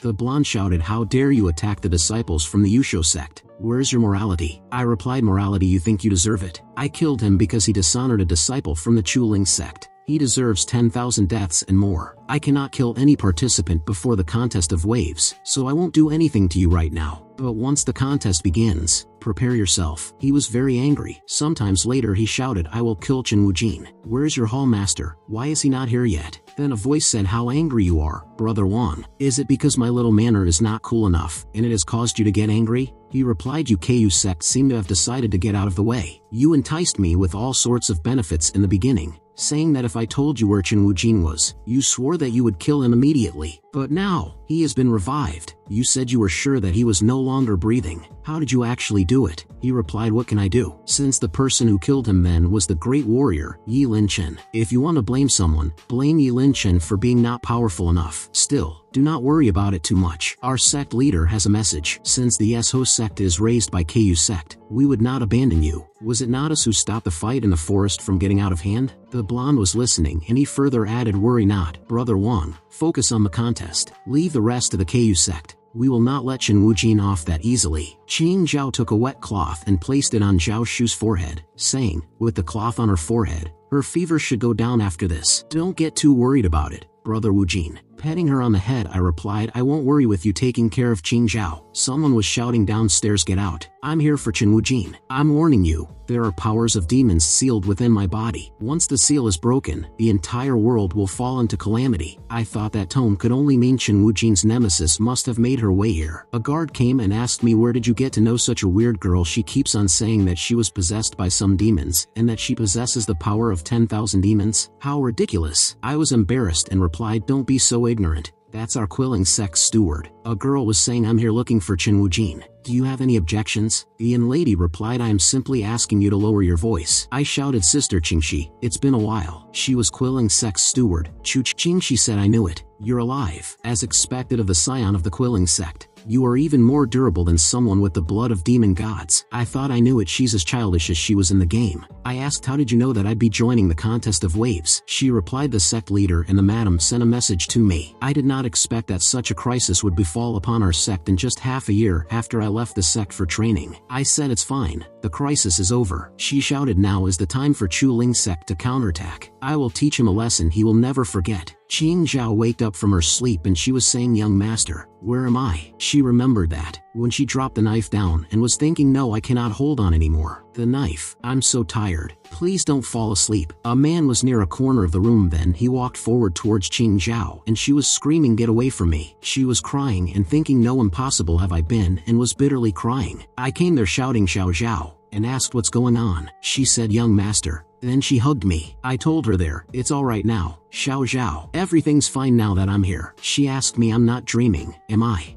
The blonde shouted, how dare you attack the disciples from the Yusho sect? Where's your morality? I replied, morality, you think you deserve it? I killed him because he dishonored a disciple from the Chuling sect. He deserves 10,000 deaths and more. I cannot kill any participant before the contest of waves, so I won't do anything to you right now. But once the contest begins, prepare yourself. He was very angry. Sometimes later he shouted, I will kill Chen Wujin. Where's your hall master? Why is he not here yet? Then a voice said, how angry you are, Brother Wang. Is it because my little manner is not cool enough, and it has caused you to get angry? He replied, you KU sect seem to have decided to get out of the way. You enticed me with all sorts of benefits in the beginning, saying that if I told you where Chen Wujin was, you swore that you would kill him immediately. But now, he has been revived. You said you were sure that he was no longer breathing. How did you actually do it? He replied, what can I do? Since the person who killed him then was the great warrior, Yi Linchen. If you want to blame someone, blame Yi Linchen for being not powerful enough. Still, do not worry about it too much. Our sect leader has a message. Since the Esho sect is raised by KU sect, we would not abandon you. Was it not us who stopped the fight in the forest from getting out of hand? The blonde was listening, and he further added, worry not, Brother Wang. Focus on the contest. Leave the rest to the KU sect. We will not let Chen Wujin off that easily. Qing Zhao took a wet cloth and placed it on Zhao Shu's forehead, saying, with the cloth on her forehead, her fever should go down after this. Don't get too worried about it, Brother Wujin. Petting her on the head, I replied, I won't worry with you taking care of Qing Zhao. Someone was shouting downstairs, get out. I'm here for Chen Wujin. I'm warning you, there are powers of demons sealed within my body. Once the seal is broken, the entire world will fall into calamity. I thought that tone could only mean Chen Wujin's nemesis must have made her way here. A guard came and asked me, where did you get to know such a weird girl? She keeps on saying that she was possessed by some demons, and that she possesses the power of 10,000 demons. How ridiculous. I was embarrassed and replied, don't be so ignorant. That's our quilling sex steward. A girl was saying, I'm here looking for Chen Wujin. Do you have any objections? The young lady replied, I am simply asking you to lower your voice. I shouted, Sister Qingxi, it's been a while. She was quilling sex steward. Qingxi said, I knew it. You're alive. As expected of the scion of the quilling sect, you are even more durable than someone with the blood of demon gods. I thought I knew it. She's as childish as she was in the game. I asked, how did you know that I'd be joining the contest of waves? She replied, the sect leader and the madam sent a message to me. I did not expect that such a crisis would befall upon our sect in just half a year after I left the sect for training. I said, it's fine. The crisis is over. She shouted, now is the time for Chu Ling sect to counterattack. I will teach him a lesson he will never forget. Qing Zhao waked up from her sleep and she was saying, young master, where am I? She remembered that when she dropped the knife down and was thinking, no, I cannot hold on anymore. The knife. I'm so tired. Please don't fall asleep. A man was near a corner of the room. Then he walked forward towards Qing Zhao and she was screaming, get away from me. She was crying and thinking, no, impossible have I been, and was bitterly crying. I came there shouting, Xiao Zhao, and asked what's going on. She said, young master. Then she hugged me. I told her, there, it's all right now, Xiao Zhao. Everything's fine now that I'm here. She asked me, I'm not dreaming, am I?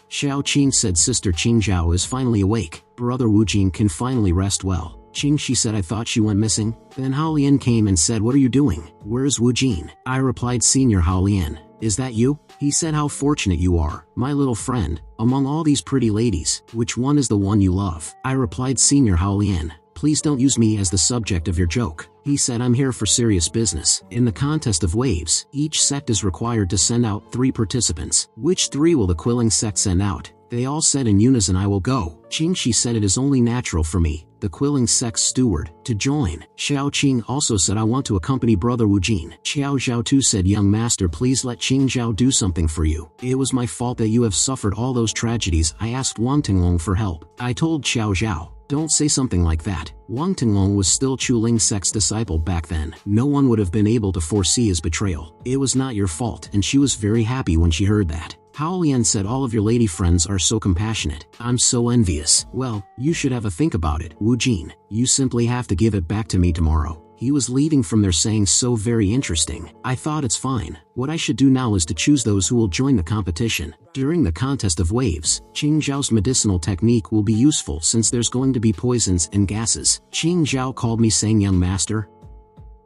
Xiao Qing said, Sister Qing Zhao is finally awake. Brother Wujin can finally rest well. Qingxi said, I thought she went missing. Then Hao Lian came and said, what are you doing? Where's Wujin? I replied, Senior Hao Lian, is that you? He said, how fortunate you are, my little friend. Among all these pretty ladies, which one is the one you love? I replied, Senior Hao Lian, please don't use me as the subject of your joke. He said, I'm here for serious business. In the contest of waves, each sect is required to send out 3 participants. Which 3 will the quilling sect send out? They all said in unison, I will go. Qingxi said, it is only natural for me, the quilling sect steward, to join. Xiao Qing also said, I want to accompany Brother Wujin. Xiao Zhao too said, young master, please let Qing Zhao do something for you. It was my fault that you have suffered all those tragedies. I asked Wang Tinglong for help. I told Xiao Zhao, don't say something like that. Wang Tinglong was still Chu Ling sect's disciple back then. No one would have been able to foresee his betrayal. It was not your fault, and she was very happy when she heard that. Hao Lian said, all of your lady friends are so compassionate. I'm so envious. Well, you should have a think about it, Wujin. You simply have to give it back to me tomorrow. He was leaving from there saying, so very interesting. I thought, it's fine. What I should do now is to choose those who will join the competition. During the contest of waves, Qing Zhao's medicinal technique will be useful since there's going to be poisons and gases. Qing Zhao called me saying, young master.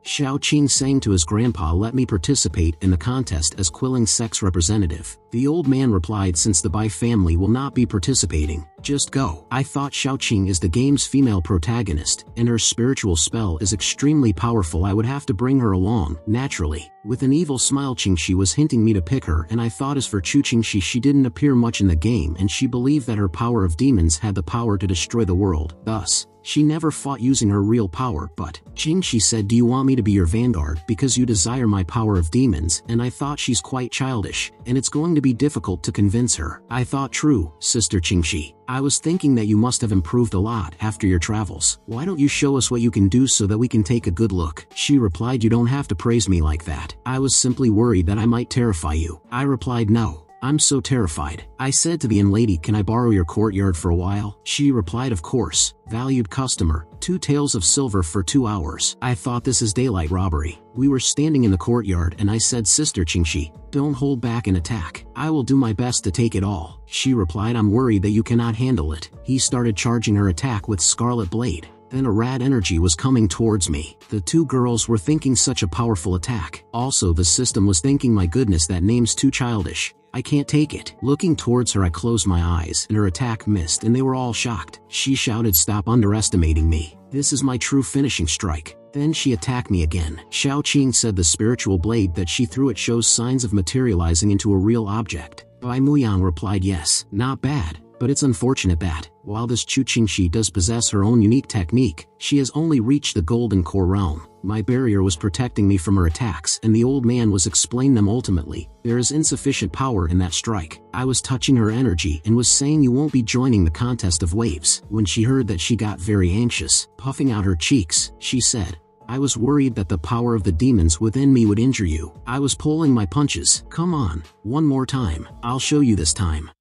Xiao Qing saying to his grandpa, let me participate in the contest as quilling sex representative. The old man replied, since the Bai family will not be participating, just go. I thought Xiao Qing is the game's female protagonist, and her spiritual spell is extremely powerful. I would have to bring her along, naturally. With an evil smile, Qingxi was hinting me to pick her, and I thought, as for Chu Qingxi, she didn't appear much in the game and she believed that her power of demons had the power to destroy the world. Thus, she never fought using her real power. But Qingxi said, do you want me to be your vanguard because you desire my power of demons? And I thought, she's quite childish, and it's going to be difficult to convince her. I thought, true, Sister Qingxi. I was thinking that you must have improved a lot after your travels. Why don't you show us what you can do so that we can take a good look? She replied, you don't have to praise me like that. I was simply worried that I might terrify you. I replied, no. I'm so terrified. I said to the young lady, can I borrow your courtyard for a while? She replied, of course. Valued customer, 2 taels of silver for 2 hours. I thought, this is daylight robbery. We were standing in the courtyard and I said, Sister Qingxi, don't hold back and attack. I will do my best to take it all. She replied, I'm worried that you cannot handle it. He started charging her attack with Scarlet Blade. Then a rad energy was coming towards me. The 2 girls were thinking, such a powerful attack. Also, the system was thinking, my goodness, that name's too childish. I can't take it. Looking towards her, I closed my eyes and her attack missed and they were all shocked. She shouted, stop underestimating me. This is my true finishing strike. Then she attacked me again. Xiao Qing said the spiritual blade that she threw, it shows signs of materializing into a real object. Bai Muyang replied, yes, not bad. But it's unfortunate that, while this Chu Qingxi does possess her own unique technique, she has only reached the golden core realm. My barrier was protecting me from her attacks, and the old man was explaining them ultimately. There is insufficient power in that strike. I was touching her energy and was saying you won't be joining the contest of waves. When she heard that, she got very anxious. Puffing out her cheeks, she said, I was worried that the power of the demons within me would injure you. I was pulling my punches. Come on, one more time. I'll show you this time.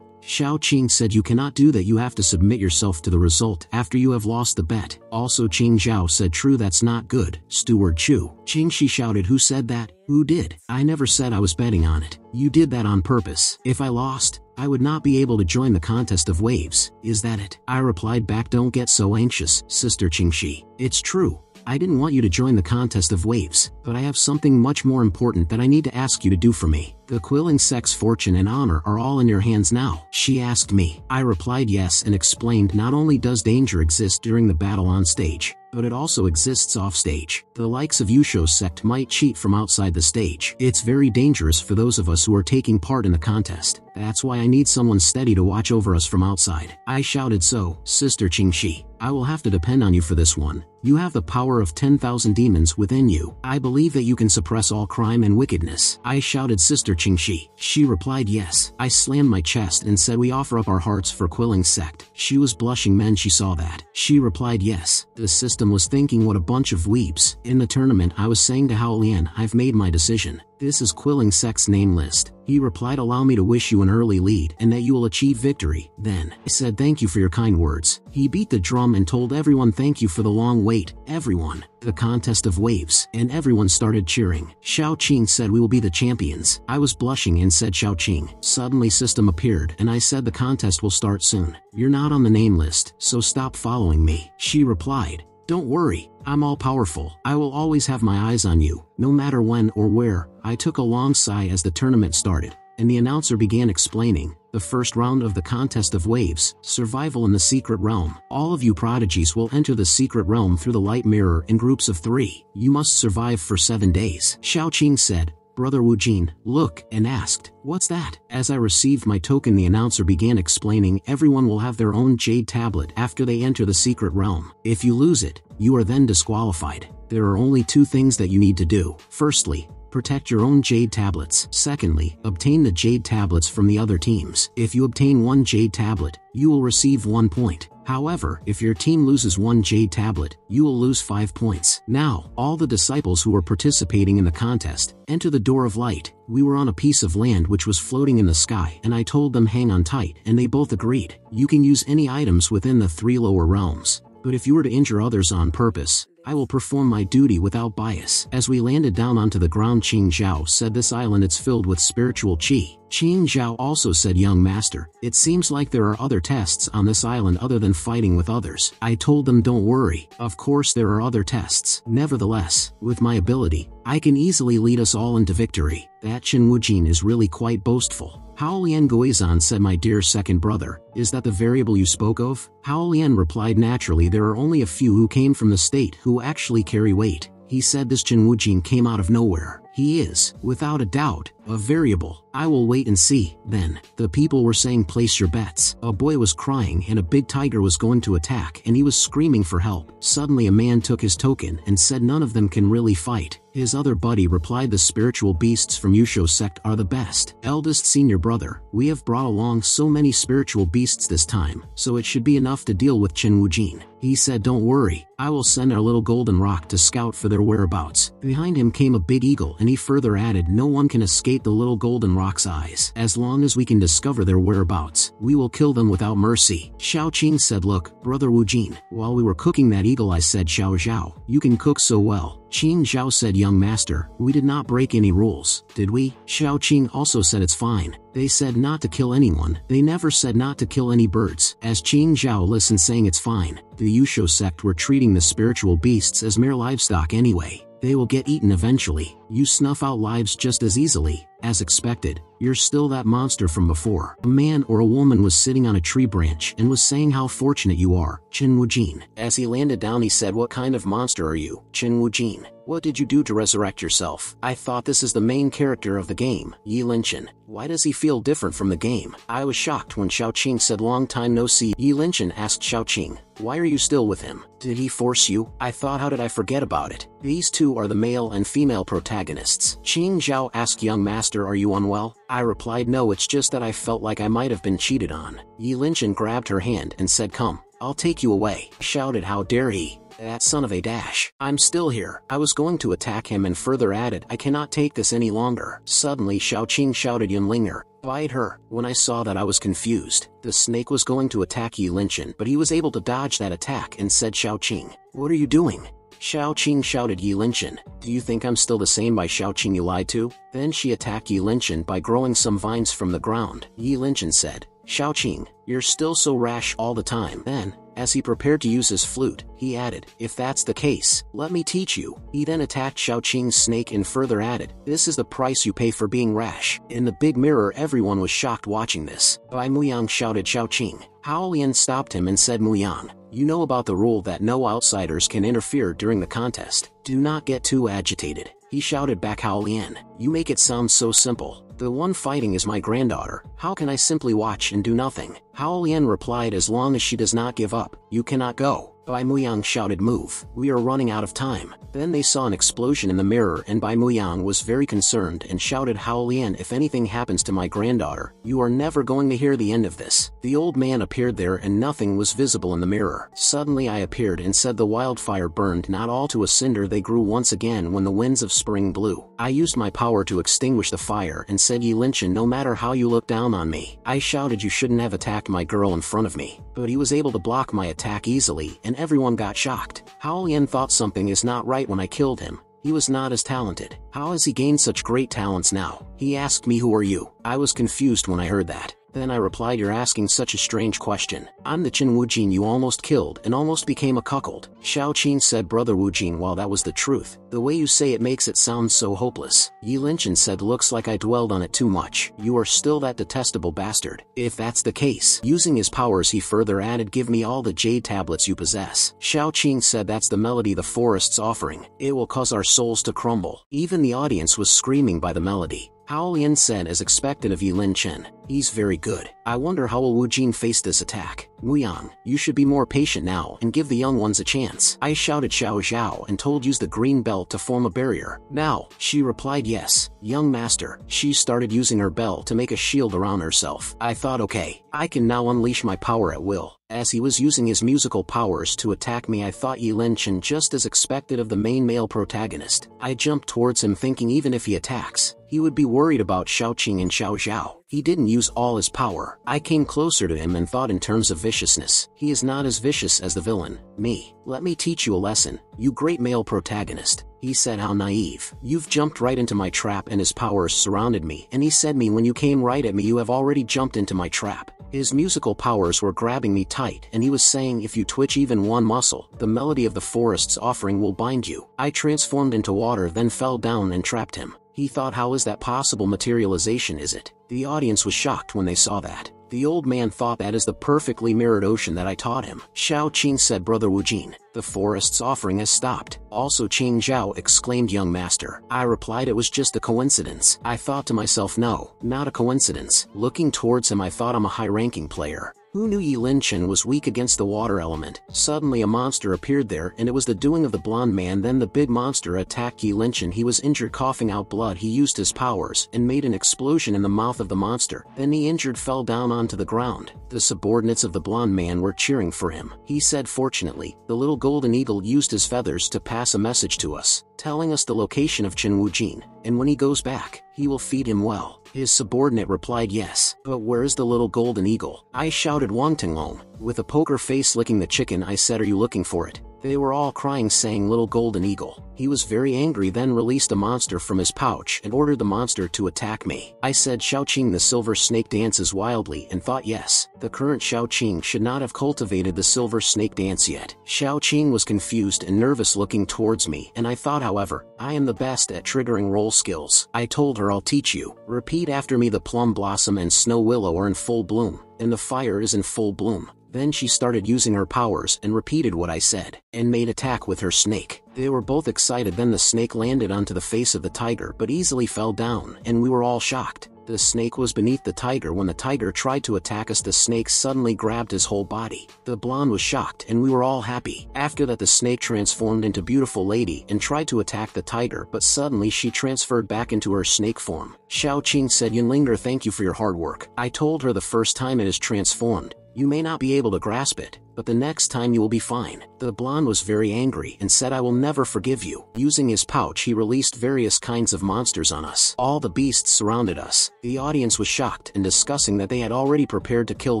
Xiao Qing said you cannot do that, you have to submit yourself to the result after you have lost the bet. Also Qing Zhao said true, that's not good. Steward Chu. Qing Shi shouted, who said that? Who did? I never said I was betting on it. You did that on purpose. If I lost, I would not be able to join the contest of waves. Is that it? I replied back, don't get so anxious, Sister Qing Shi. It's true. I didn't want you to join the contest of waves, but I have something much more important that I need to ask you to do for me. The Quilling Sect's fortune and honor are all in your hands now. She asked me. I replied yes and explained not only does danger exist during the battle on stage, but it also exists off stage. The likes of Yusho's sect might cheat from outside the stage. It's very dangerous for those of us who are taking part in the contest. That's why I need someone steady to watch over us from outside. I shouted, so, Sister Qing Shi, I will have to depend on you for this one. You have the power of 10,000 demons within you. I believe that you can suppress all crime and wickedness. I shouted, Sister Qing Shi. She replied yes. I slammed my chest and said we offer up our hearts for Quilling Sect. She was blushing when she saw that. She replied yes. The system was thinking what a bunch of weeps. In the tournament I was saying to Hao Lian, I've made my decision. This is Quilling Sect's name list. He replied, allow me to wish you an early lead and that you will achieve victory. Then, I said thank you for your kind words. He beat the drum and told everyone thank you for the long wait. Everyone. The contest of waves, and everyone started cheering. Xiao Qing said we will be the champions. I was blushing and said Xiao Qing. Suddenly system appeared and I said the contest will start soon. You're not on the name list, so stop following me. She replied, don't worry, I'm all powerful. I will always have my eyes on you, no matter when or where. I took a long sigh as the tournament started, and the announcer began explaining. The first round of the contest of waves, survival in the secret realm. All of you prodigies will enter the secret realm through the light mirror in groups of 3. You must survive for 7 days. Xiao Qing said, Brother Wu Jin, look, and asked, what's that? As I received my token, the announcer began explaining everyone will have their own jade tablet after they enter the secret realm. If you lose it, you are then disqualified. There are only 2 things that you need to do. Firstly, protect your own jade tablets. Secondly, obtain the jade tablets from the other teams. If you obtain 1 jade tablet, you will receive 1 point. However, if your team loses 1 jade tablet, you will lose 5 points. Now, all the disciples who were participating in the contest, enter the door of light. We were on a piece of land which was floating in the sky, and I told them hang on tight, and they both agreed. You can use any items within the 3 lower realms, but if you were to injure others on purpose, I will perform my duty without bias. As we landed down onto the ground, Qing Zhao said this island is filled with spiritual qi. Qing Zhao also said, young master, it seems like there are other tests on this island other than fighting with others. I told them don't worry, of course there are other tests. Nevertheless, with my ability, I can easily lead us all into victory. That Chen Wujin is really quite boastful. Hao Lian Goizan said, my dear second brother, is that the variable you spoke of? Hao Lian replied, naturally there are only a few who came from the state who actually carry weight. He said this Chen Wujin came out of nowhere. He is, without a doubt, a variable. I will wait and see. Then, the people were saying place your bets. A boy was crying and a big tiger was going to attack and he was screaming for help. Suddenly a man took his token and said none of them can really fight. His other buddy replied, the spiritual beasts from Yusho's sect are the best. Eldest senior brother, we have brought along so many spiritual beasts this time, so it should be enough to deal with Chen Wujin. He said, don't worry, I will send our little golden rock to scout for their whereabouts. Behind him came a big eagle and he further added, no one can escape the little golden rock's eyes. As long as we can discover their whereabouts, we will kill them without mercy. Xiao Qing said, look, brother Wu Jin, while we were cooking that eagle I said, Xiao Zhao, you can cook so well. Qing Zhao said, young master, we did not break any rules, did we? Xiao Qing also said, it's fine. They said not to kill anyone. They never said not to kill any birds. As Qing Zhao listened saying it's fine, the Yusho sect were treating the spiritual beasts as mere livestock anyway. They will get eaten eventually. You snuff out lives just as easily. As expected, you're still that monster from before. A man or a woman was sitting on a tree branch and was saying how fortunate you are, Chin Woo-jin. As he landed down he said, what kind of monster are you, Chin Woo-jin? What did you do to resurrect yourself? I thought this is the main character of the game, Yi Linchin. Why does he feel different from the game? I was shocked when Xiaoqing said long time no see. Yi Linchin asked Xiaoqing, why are you still with him? Did he force you? I thought, how did I forget about it? These two are the male and female protagonists. Qing Zhao asked young master, are you unwell? I replied, no, it's just that I felt like I might have been cheated on. Yi Linchin grabbed her hand and said, come, I'll take you away. Shouted, how dare he? That son of a dash. I'm still here. I was going to attack him and further added, I cannot take this any longer. Suddenly Xiaoqing shouted, Yunlinger, bite her. When I saw that I was confused. The snake was going to attack Yi Linchin, but he was able to dodge that attack and said, Xiaoqing, what are you doing? Xiaoqing shouted, Yi Linchin, do you think I'm still the same? By Xiaoqing you lied to? Then she attacked Yi Linchin by growing some vines from the ground. Yi Linchin said, Xiaoqing, you're still so rash all the time. Then, as he prepared to use his flute, he added, if that's the case, let me teach you. He then attacked Xiaoqing's snake and further added, this is the price you pay for being rash. In the big mirror everyone was shocked watching this. Bai Muyang shouted, Xiaoqing. Hao Lian stopped him and said, Muyang, you know about the rule that no outsiders can interfere during the contest. Do not get too agitated. He shouted back, Hao Lian, you make it sound so simple. The one fighting is my granddaughter. How can I simply watch and do nothing? Hao Lian replied, as long as she does not give up, you cannot go. Bai Muyang shouted, move, we are running out of time. Then they saw an explosion in the mirror and Bai Muyang was very concerned and shouted, Hao Lian, if anything happens to my granddaughter, you are never going to hear the end of this. The old man appeared there and nothing was visible in the mirror. Suddenly I appeared and said, the wildfire burned not all to a cinder, they grew once again when the winds of spring blew. I used my power to extinguish the fire and said, Yi Linchin, no matter how you look down on me. I shouted, you shouldn't have attacked my girl in front of me. But he was able to block my attack easily and everyone got shocked. Hao Lian thought something is not right when I killed him. He was not as talented. How has he gained such great talents now? He asked me, who are you? I was confused when I heard that. Then I replied, you're asking such a strange question. I'm the Chin Woo-jin you almost killed and almost became a cuckold. Xiaoqing said, brother Woo-jin, well that was the truth. The way you say it makes it sound so hopeless. Yi Linchin said, looks like I dwelled on it too much. You are still that detestable bastard. If that's the case. Using his powers he further added, give me all the jade tablets you possess. Xiaoqing said, that's the melody the forest's offering. It will cause our souls to crumble. Even the audience was screaming by the melody. Hao Lian said, as expected of Yi Linchin, he's very good. I wonder how will Wu-jin face this attack. Muyang, you should be more patient now and give the young ones a chance. I shouted Xiao Zhao and told use the green belt to form a barrier. Now, she replied, yes, young master. She started using her bell to make a shield around herself. I thought, okay, I can now unleash my power at will. As he was using his musical powers to attack me, I thought Yi Linchin just as expected of the main male protagonist. I jumped towards him thinking even if he attacks, he would be worried about Xiaoqing and Xiao Zhao. He didn't use all his power. I came closer to him and thought in terms of viciousness. He is not as vicious as the villain, me. Let me teach you a lesson, you great male protagonist. He said, how naive. You've jumped right into my trap, and his powers surrounded me, and he said me, when you came right at me you have already jumped into my trap. His musical powers were grabbing me tight and he was saying, if you twitch even one muscle, the melody of the forest's offering will bind you. I transformed into water, then fell down and trapped him. He thought, how is that possible? Materialization, is it? The audience was shocked when they saw that. The old man thought that is the perfectly mirrored ocean that I taught him. Xiaoqing said, brother Wu-jin, the forest's offering has stopped. Also Qing Zhao exclaimed, young master. I replied, it was just a coincidence. I thought to myself, no, not a coincidence. Looking towards him I thought, I'm a high-ranking player. Who knew Yi Linchin was weak against the water element? Suddenly a monster appeared there and it was the doing of the blonde man. Then the big monster attacked Yi Linchin. He was injured, coughing out blood. He used his powers and made an explosion in the mouth of the monster. Then the injured fell down onto the ground. The subordinates of the blonde man were cheering for him. He said, fortunately, the little golden eagle used his feathers to pass a message to us, telling us the location of Chin Woo-jin, and when he goes back, he will feed him well. His subordinate replied, yes, but where is the little golden eagle? I shouted, Wang Tinglong. With a poker face licking the chicken, I said, are you looking for it? They were all crying saying little golden eagle. He was very angry, then released a monster from his pouch and ordered the monster to attack me. I said Xiaoqing the silver snake dances wildly and thought yes, the current Xiaoqing should not have cultivated the silver snake dance yet. Xiaoqing was confused and nervous looking towards me, and I thought, however, I am the best at triggering role skills. I told her I'll teach you. Repeat after me: the plum blossom and snow willow are in full bloom, and the fire is in full bloom. Then she started using her powers and repeated what I said, and made attack with her snake. They were both excited. Then the snake landed onto the face of the tiger but easily fell down, and we were all shocked. The snake was beneath the tiger. When the tiger tried to attack us, the snake suddenly grabbed his whole body. The blonde was shocked and we were all happy. After that, the snake transformed into beautiful lady and tried to attack the tiger, but suddenly she transferred back into her snake form. Xiaoqing said, Yunlinger, thank you for your hard work. I told her the first time it is transformed, you may not be able to grasp it, but the next time you will be fine. The blonde was very angry and said, I will never forgive you. Using his pouch, he released various kinds of monsters on us. All the beasts surrounded us. The audience was shocked and discussing that they had already prepared to kill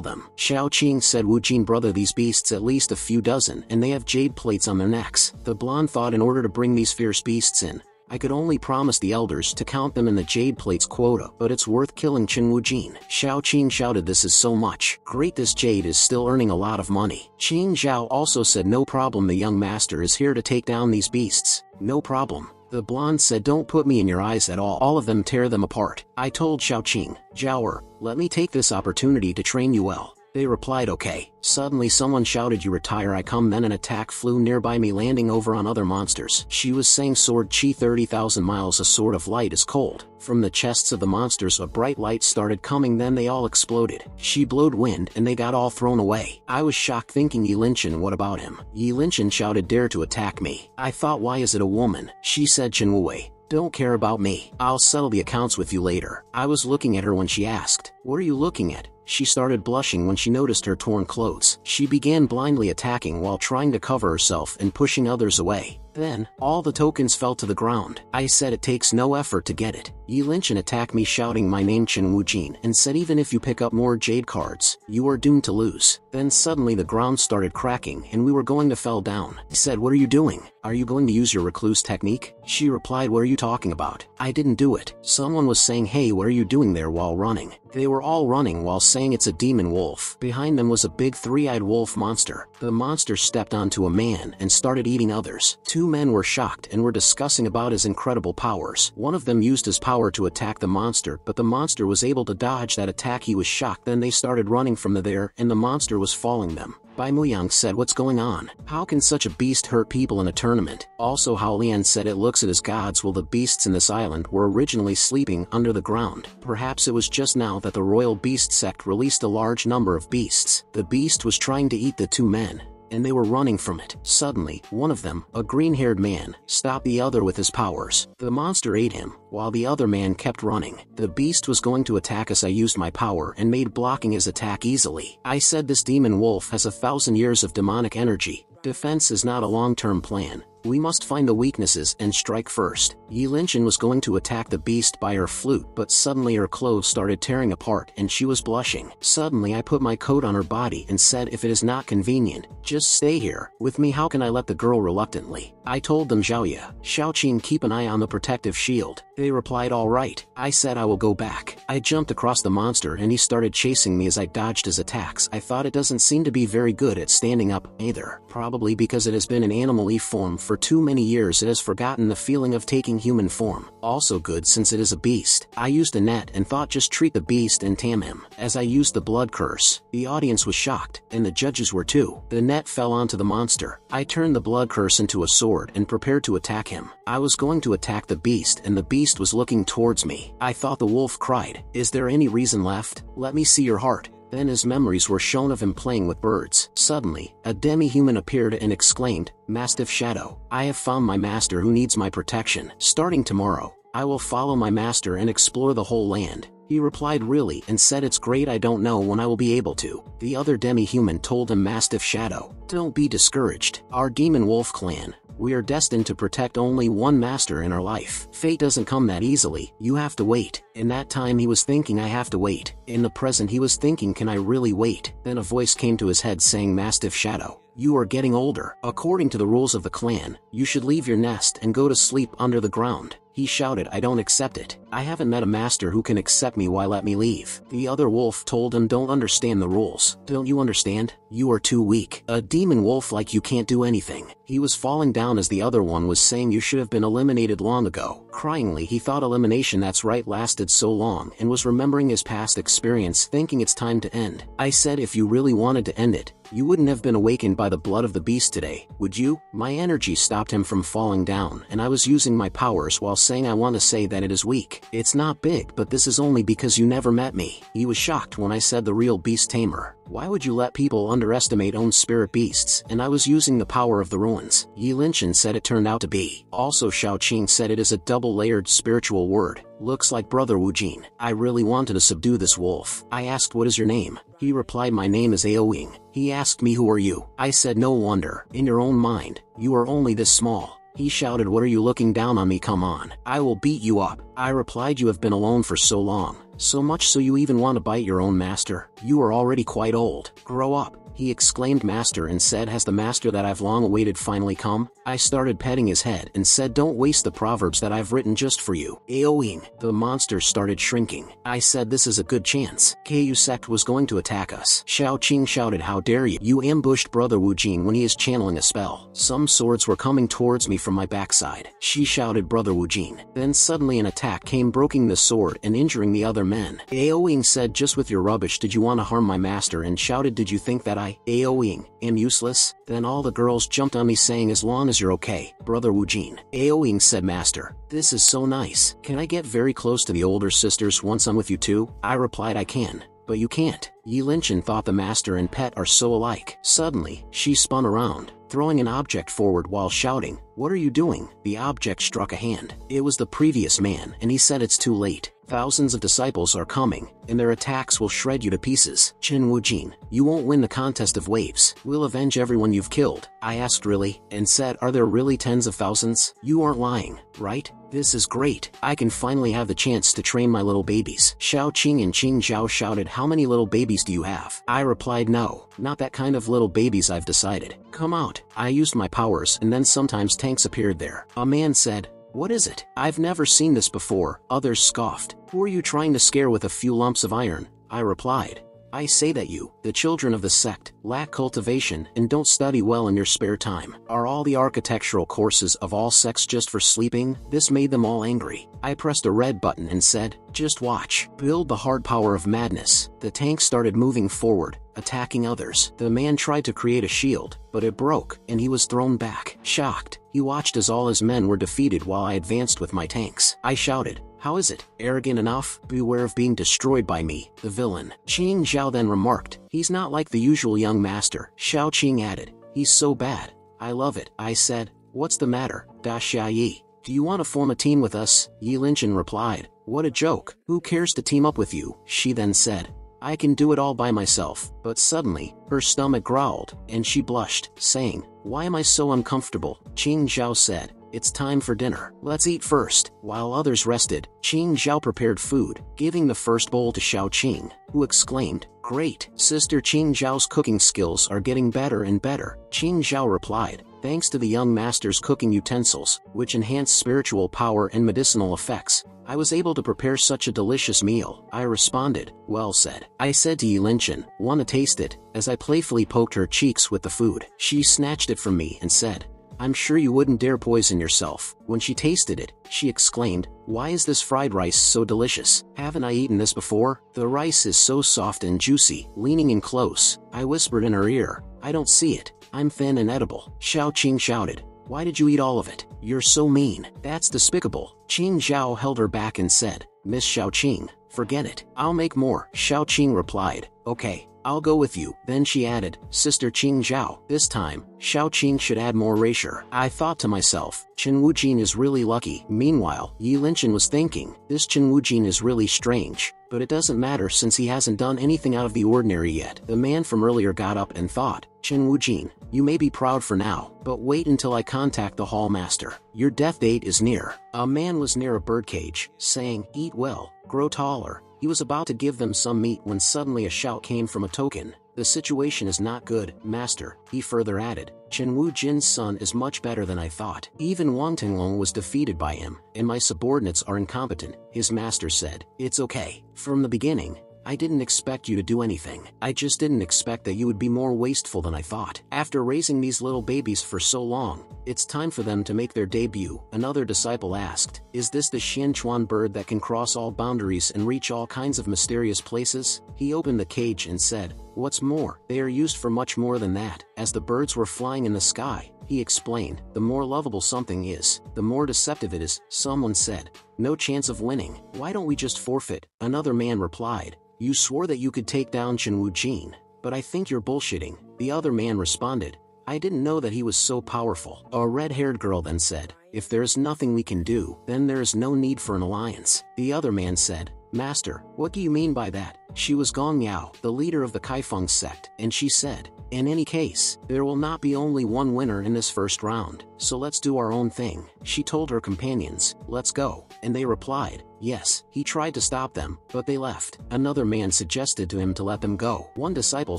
them. Xiaoqing said, Wu Jin brother, these beasts at least a few dozen, and they have jade plates on their necks. The blonde thought, in order to bring these fierce beasts in, I could only promise the elders to count them in the jade plates quota, but it's worth killing Chen Wujin. Xiaoqing shouted, this is so much. Great, this jade is still earning a lot of money. Qing Zhao also said, no problem, the young master is here to take down these beasts. No problem. The blonde said, don't put me in your eyes at all of them, tear them apart. I told Xiaoqing, Zhaoer, let me take this opportunity to train you well. They replied, okay. Suddenly someone shouted, you retire, I come. Then an attack flew nearby me, landing over on other monsters. She was saying, sword chi 30,000 miles, a sword of light is cold. From the chests of the monsters a bright light started coming, then they all exploded. She blowed wind and they got all thrown away. I was shocked, thinking, Yi Linchen, what about him? Yi Linchen shouted, dare to attack me. I thought, why is it a woman? She said, Chen Wuwei, don't care about me. I'll settle the accounts with you later. I was looking at her when she asked, what are you looking at? She started blushing when she noticed her torn clothes. She began blindly attacking while trying to cover herself and pushing others away. Then, all the tokens fell to the ground. I said, it takes no effort to get it. Yi Linchen attacked me, shouting my name Chen Wujin, and said, even if you pick up more jade cards, you are doomed to lose. Then suddenly the ground started cracking and we were going to fall down. I said, what are you doing? Are you going to use your recluse technique? She replied, what are you talking about? I didn't do it. Someone was saying, hey, what are you doing there while running? They were all running while saying it's a demon wolf. Behind them was a big three-eyed wolf monster. The monster stepped onto a man and started eating others. Two men were shocked and were discussing about his incredible powers. One of them used his power to attack the monster, but the monster was able to dodge that attack. He was shocked. Then they started running from there and the monster was following them. Bai Muyang said, what's going on? How can such a beast hurt people in a tournament? Also Hao Lian said, it looks at as gods. Well, the beasts in this island were originally sleeping under the ground. Perhaps it was just now that the royal beast sect released a large number of beasts. The beast was trying to eat the two men, and they were running from it. Suddenly, one of them, a green-haired man, stopped the other with his powers. The monster ate him, while the other man kept running. The beast was going to attack us. I used my power and made blocking his attack easily. I said, this demon wolf has 1,000 years of demonic energy. Defense is not a long-term plan. We must find the weaknesses and strike first. Yi Linchen was going to attack the beast by her flute, but suddenly her clothes started tearing apart and she was blushing. Suddenly I put my coat on her body and said, if it is not convenient, just stay here with me. How can I let the girl reluctantly? I told them, Zhaoya, Xiaoqing, keep an eye on the protective shield. They replied, all right. I said, I will go back. I jumped across the monster and he started chasing me as I dodged his attacks. I thought, it doesn't seem to be very good at standing up either. Probably because it has been in animal-y form for too many years, it has forgotten the feeling of taking human form. Also good since it is a beast. I used a net and thought, just treat the beast and tame him. As I used the blood curse, the audience was shocked, and the judges were too. The net fell onto the monster. I turned the blood curse into a sword and prepared to attack him. I was going to attack the beast and the beast was looking towards me. I thought the wolf cried, is there any reason left? Let me see your heart. Then his memories were shown of him playing with birds. Suddenly, a demi-human appeared and exclaimed, Mastiff Shadow, I have found my master who needs my protection. Starting tomorrow, I will follow my master and explore the whole land. He replied, really, and said, it's great, I don't know when I will be able to. The other demi-human told him, Mastiff Shadow, don't be discouraged. Our demon wolf clan, we are destined to protect only one master in our life. Fate doesn't come that easily, you have to wait. In that time he was thinking, I have to wait. In the present he was thinking, can I really wait? Then a voice came to his head saying, Mastiff Shadow, You are getting older. According to the rules of the clan, you should leave your nest and go to sleep under the ground. He shouted, I don't accept it. I haven't met a master who can accept me. Why let me leave? The other wolf told him, don't understand the rules. Don't you understand? You are too weak. A demon wolf like you can't do anything. He was falling down as the other one was saying you should have been eliminated long ago. Cryingly, he thought elimination that's right lasted so long and was remembering his past experience, thinking it's time to end. I said, if you really wanted to end it, you wouldn't have been awakened by the blood of the beast today, would you? My energy stopped him from falling down, and I was using my powers while saying I want to say that it is weak. It's not big, but this is only because you never met me. He was shocked when I said the real beast tamer. Why would you let people underestimate own spirit beasts? And I was using the power of the ruins. Yi Linshan said it turned out to be. Also Xiao Qing said it is a double-layered spiritual word. Looks like Brother Wu Jin. I really wanted to subdue this wolf. I asked, what is your name? He replied, my name is Aoying. He asked me, who are you? I said, no wonder. In your own mind, you are only this small. He shouted, what are you looking down on me? Come on. I will beat you up. I replied, you have been alone for so long. So much so you even want to bite your own master? You are already quite old. Grow up. He exclaimed, master, and said, has the master that I've long awaited finally come? I started petting his head and said, don't waste the proverbs that I've written just for you. Aoying. The monster started shrinking. I said, this is a good chance. Ku sect was going to attack us. Xiao Qing shouted, how dare you? You ambushed Brother Wu Jin when he is channeling a spell. Some swords were coming towards me from my backside. She shouted, Brother Wu Jin. Then suddenly an attack came, breaking the sword and injuring the other men. Aoying said, just with your rubbish did you want to harm my master? And shouted, did you think that Aoying, am useless? Then all the girls jumped on me saying, as long as you're okay, Brother Wu Jin. Aoying said, master, this is so nice. Can I get very close to the older sisters once I'm with you too? I replied, I can. But you can't. Yi Linshan thought the master and pet are so alike. Suddenly, she spun around, throwing an object forward while shouting, what are you doing? The object struck a hand. It was the previous man, and he said, it's too late. Thousands of disciples are coming, and their attacks will shred you to pieces. Chen Wujin, you won't win the contest of waves. We'll avenge everyone you've killed. I asked, really? And said, are there really tens of thousands? You aren't lying, right? This is great. I can finally have the chance to train my little babies. Xiao Qing and Qing Zhao shouted, how many little babies do you have? I replied, no, not that kind of little babies, I've decided. Come out. I used my powers, and then sometimes tanks appeared there. A man said, what is it? I've never seen this before. Others scoffed. Who are you trying to scare with a few lumps of iron? I replied, I say that you, the children of the sect, lack cultivation and don't study well in your spare time. Are all the architectural courses of all sects just for sleeping? This made them all angry. I pressed a red button and said, just watch. Build the hard power of madness. The tank started moving forward, attacking others. The man tried to create a shield, but it broke, and he was thrown back. Shocked, he watched as all his men were defeated while I advanced with my tanks. I shouted, how is it? Arrogant enough? Beware of being destroyed by me, the villain. Qing Zhao then remarked, he's not like the usual young master. Xiao Qing added, he's so bad. I love it. I said, what's the matter, Da Xiaoyi? Do you want to form a team with us? Yi Linshan replied, what a joke. Who cares to team up with you? She then said, I can do it all by myself. But suddenly, her stomach growled, and she blushed, saying, why am I so uncomfortable? Qing Zhao said, it's time for dinner. Let's eat first. While others rested, Qing Zhao prepared food, giving the first bowl to Xiao Qing, who exclaimed, great. Sister Qing Zhao's cooking skills are getting better and better. Qing Zhao replied, thanks to the young master's cooking utensils, which enhance spiritual power and medicinal effects, I was able to prepare such a delicious meal. I responded, well said. I said to Yi Linshan, want to taste it? As I playfully poked her cheeks with the food. She snatched it from me and said, I'm sure you wouldn't dare poison yourself. When she tasted it, she exclaimed, why is this fried rice so delicious? Haven't I eaten this before? The rice is so soft and juicy. Leaning in close, I whispered in her ear, I don't see it. I'm thin and edible. Xiao Qing shouted, why did you eat all of it? You're so mean. That's despicable. Qing Zhao held her back and said, Miss Xiao Qing, forget it. I'll make more. Xiao Qing replied, okay, I'll go with you. Then she added, Sister Qing Zhao. This time, Xiao Qing should add more erasure. I thought to myself, Chen Wujin is really lucky. Meanwhile, Yi Linshan was thinking, this Chen Wujin is really strange. But it doesn't matter since he hasn't done anything out of the ordinary yet. The man from earlier got up and thought, Chen Wujin, you may be proud for now, but wait until I contact the hall master. Your death date is near. A man was near a birdcage, saying, eat well, grow taller. He was about to give them some meat when suddenly a shout came from a token. The situation is not good, master, he further added. Chen Wu Jin's son is much better than I thought. Even Wang Tinglong was defeated by him, and my subordinates are incompetent, his master said. It's okay. From the beginning, I didn't expect you to do anything. I just didn't expect that you would be more wasteful than I thought. After raising these little babies for so long, it's time for them to make their debut, another disciple asked. Is this the Xianchuan bird that can cross all boundaries and reach all kinds of mysterious places? He opened the cage and said, what's more, they are used for much more than that. As the birds were flying in the sky, he explained, the more lovable something is, the more deceptive it is. Someone said, no chance of winning. Why don't we just forfeit? Another man replied, you swore that you could take down Chen Wu Jin, but I think you're bullshitting. The other man responded, I didn't know that he was so powerful. A red-haired girl then said, if there is nothing we can do, then there is no need for an alliance. The other man said, Master, what do you mean by that? She was Gong Yao, the leader of the Kaifeng sect, and she said, in any case, there will not be only one winner in this first round, so let's do our own thing. She told her companions, let's go, and they replied, yes. He tried to stop them, but they left. Another man suggested to him to let them go. One disciple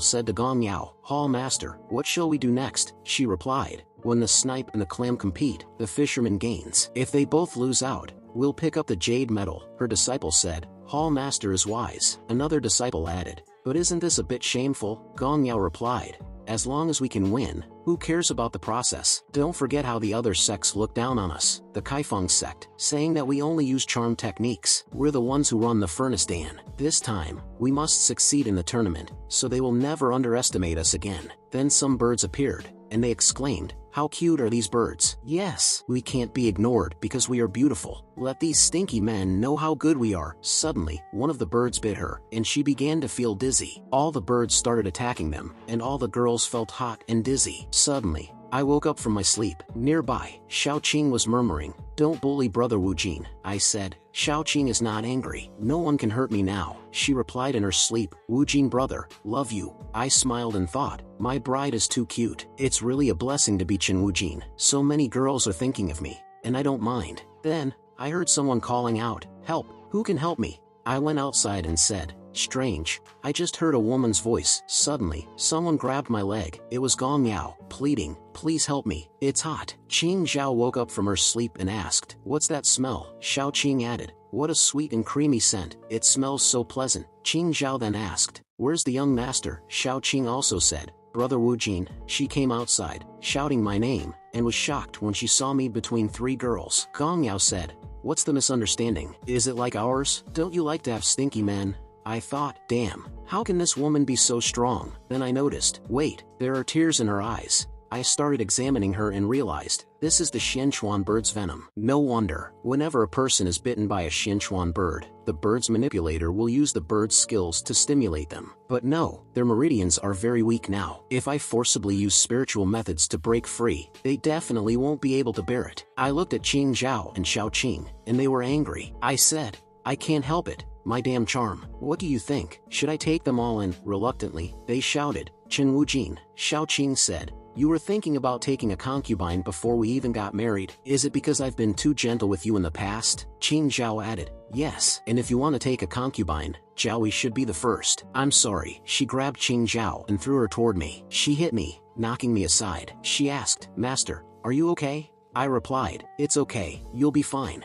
said to Gong Yao, Hall Master, what shall we do next? She replied, when the snipe and the clam compete, the fisherman gains. If they both lose out, we'll pick up the jade medal. Her disciple said, Hall Master is wise. Another disciple added, but isn't this a bit shameful? Gong Yao replied, as long as we can win, who cares about the process? Don't forget how the other sects look down on us, the Kaifeng sect, saying that we only use charm techniques. We're the ones who run the furnace dan. This time, we must succeed in the tournament, so they will never underestimate us again. Then some birds appeared, and they exclaimed, how cute are these birds? Yes, we can't be ignored because we are beautiful. Let these stinky men know how good we are. Suddenly, one of the birds bit her, and she began to feel dizzy. All the birds started attacking them, and all the girls felt hot and dizzy. Suddenly, I woke up from my sleep. Nearby, Xiaoqing was murmuring, don't bully brother Wu Jin. I said, Xiaoqing is not angry. No one can hurt me now. She replied in her sleep, Wu Jin brother, love you. I smiled and thought, my bride is too cute. It's really a blessing to be Chen Wu Jin. So many girls are thinking of me, and I don't mind. Then, I heard someone calling out, help, who can help me? I went outside and said, strange, I just heard a woman's voice. Suddenly, someone grabbed my leg. It was Gong Yao, pleading, please help me, it's hot. Qing Zhao woke up from her sleep and asked, what's that smell? Xiao Qing added, what a sweet and creamy scent, it smells so pleasant. Qing Zhao then asked, where's the young master? Xiao Qing also said, brother Wu Jin. She came outside, shouting my name, and was shocked when she saw me between three girls. Gong Yao said, what's the misunderstanding? Is it like ours? Don't you like to have stinky men? I thought, damn, how can this woman be so strong? Then I noticed, wait, there are tears in her eyes. I started examining her and realized, this is the Xianchuan bird's venom. No wonder, whenever a person is bitten by a Xianchuan bird, the bird's manipulator will use the bird's skills to stimulate them. But no, their meridians are very weak now. If I forcibly use spiritual methods to break free, they definitely won't be able to bear it. I looked at Qing Zhao and Xiao Qing, and they were angry. I said, I can't help it. My damn charm. What do you think? Should I take them all in? Reluctantly, they shouted, Chen Wu Jin. Xiao Qing said, you were thinking about taking a concubine before we even got married. Is it because I've been too gentle with you in the past? Qing Zhao added, yes, and if you want to take a concubine, Zhaoyi should be the first. I'm sorry. She grabbed Qing Zhao and threw her toward me. She hit me, knocking me aside. She asked, Master, are you okay? I replied, it's okay, you'll be fine.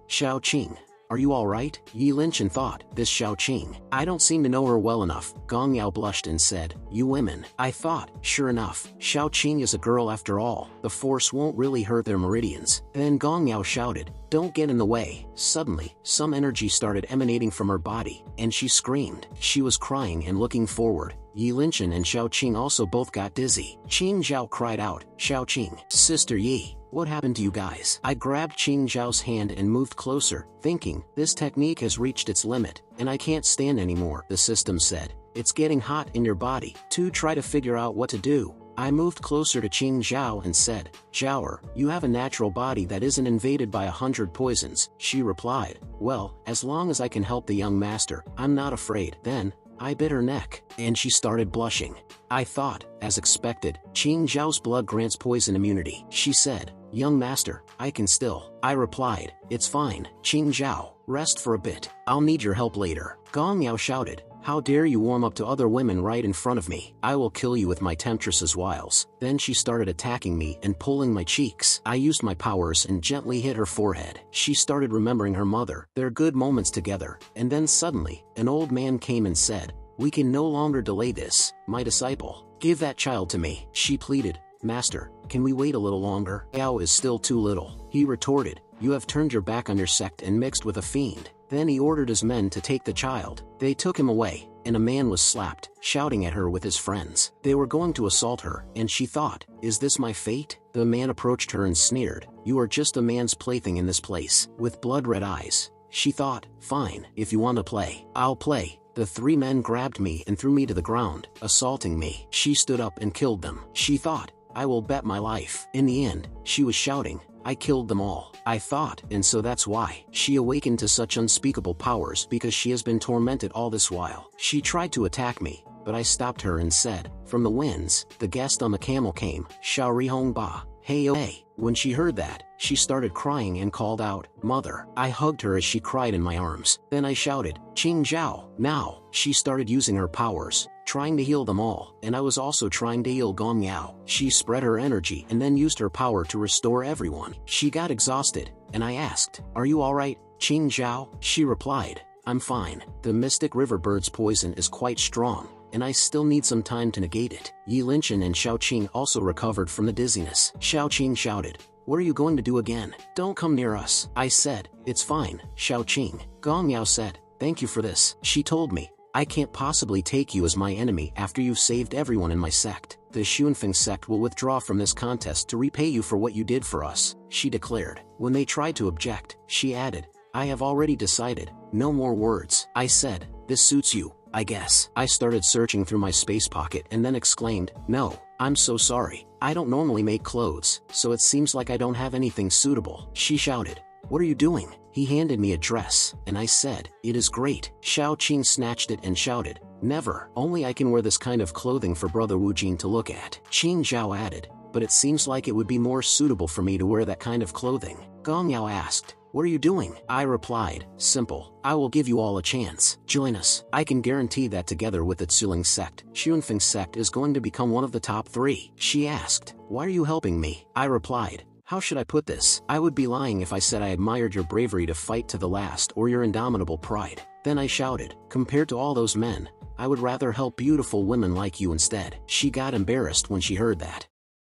Xiao Qing, are you alright? Yi Linchen thought, this Xiao Qing, I don't seem to know her well enough. Gong Yao blushed and said, you women. I thought, sure enough, Xiao Qing is a girl after all. The force won't really hurt their meridians. Then Gong Yao shouted, don't get in the way. Suddenly, some energy started emanating from her body, and she screamed. She was crying and looking forward. Yi Linchen and Xiao Qing also both got dizzy. Qing Zhao cried out, Xiao Qing, Sister Yi, what happened to you guys? I grabbed Qing Zhao's hand and moved closer, thinking, this technique has reached its limit, and I can't stand anymore. The system said, it's getting hot in your body. To try to figure out what to do, I moved closer to Qing Zhao and said, Zhaoer, you have a natural body that isn't invaded by 100 poisons. She replied, well, as long as I can help the young master, I'm not afraid. Then, I bit her neck, and she started blushing. I thought, as expected, Qing Zhao's blood grants poison immunity. She said, young master, I can still. I replied, it's fine, Qing Zhao, rest for a bit. I'll need your help later. Gong Yao shouted, How dare you warm up to other women right in front of me? I will kill you with my temptress's wiles. Then she started attacking me and pulling my cheeks. I used my powers and gently hit her forehead. She started remembering her mother, their good moments together, and then suddenly, an old man came and said, "We can no longer delay this, my disciple. Give that child to me." She pleaded, "Master, can we wait a little longer? Yao is still too little." He retorted, "You have turned your back on your sect and mixed with a fiend." Then he ordered his men to take the child. They took him away, and a man was slapped, shouting at her with his friends. They were going to assault her, and she thought, "Is this my fate?" The man approached her and sneered, "You are just a man's plaything in this place." With blood-red eyes, she thought, "Fine, if you want to play, I'll play." The three men grabbed me and threw me to the ground, assaulting me. She stood up and killed them. She thought, "I will bet my life." In the end, she was shouting, "I killed them all." I thought, and so that's why she awakened to such unspeakable powers, because she has been tormented all this while. She tried to attack me, but I stopped her and said, "From the winds, the guest on the camel came, Shao Ri Hong Ba, hey oh hey." When she heard that, she started crying and called out, "Mother." I hugged her as she cried in my arms. Then I shouted, "Qing Zhao." Now, she started using her powers, trying to heal them all, and I was also trying to heal Gong Yao. She spread her energy and then used her power to restore everyone. She got exhausted, and I asked, "Are you alright, Qing Zhao?" She replied, "I'm fine. The mystic river bird's poison is quite strong, and I still need some time to negate it." Yi Linchen and Xiao Qing also recovered from the dizziness. Xiao Qing shouted, "What are you going to do again? Don't come near us." I said, "It's fine, Xiao Qing." Gong Yao said, "Thank you for this." She told me, "I can't possibly take you as my enemy after you've saved everyone in my sect. The Xunfeng sect will withdraw from this contest to repay you for what you did for us," she declared. When they tried to object, she added, "I have already decided, no more words." I said, "This suits you, I guess." I started searching through my space pocket and then exclaimed, "No, I'm so sorry. I don't normally make clothes, so it seems like I don't have anything suitable." She shouted, "What are you doing?" He handed me a dress, and I said, "It is great." Xiao Qing snatched it and shouted, "Never. Only I can wear this kind of clothing for Brother Wu Jin to look at." Qing Zhao added, "But it seems like it would be more suitable for me to wear that kind of clothing." Gong Yao asked, "What are you doing?" I replied, "Simple. I will give you all a chance. Join us. I can guarantee that together with the Tsuling sect, Xunfeng sect is going to become one of the top 3. She asked, "Why are you helping me?" I replied, "How should I put this? I would be lying if I said I admired your bravery to fight to the last or your indomitable pride." Then I shouted, "Compared to all those men, I would rather help beautiful women like you instead." She got embarrassed when she heard that.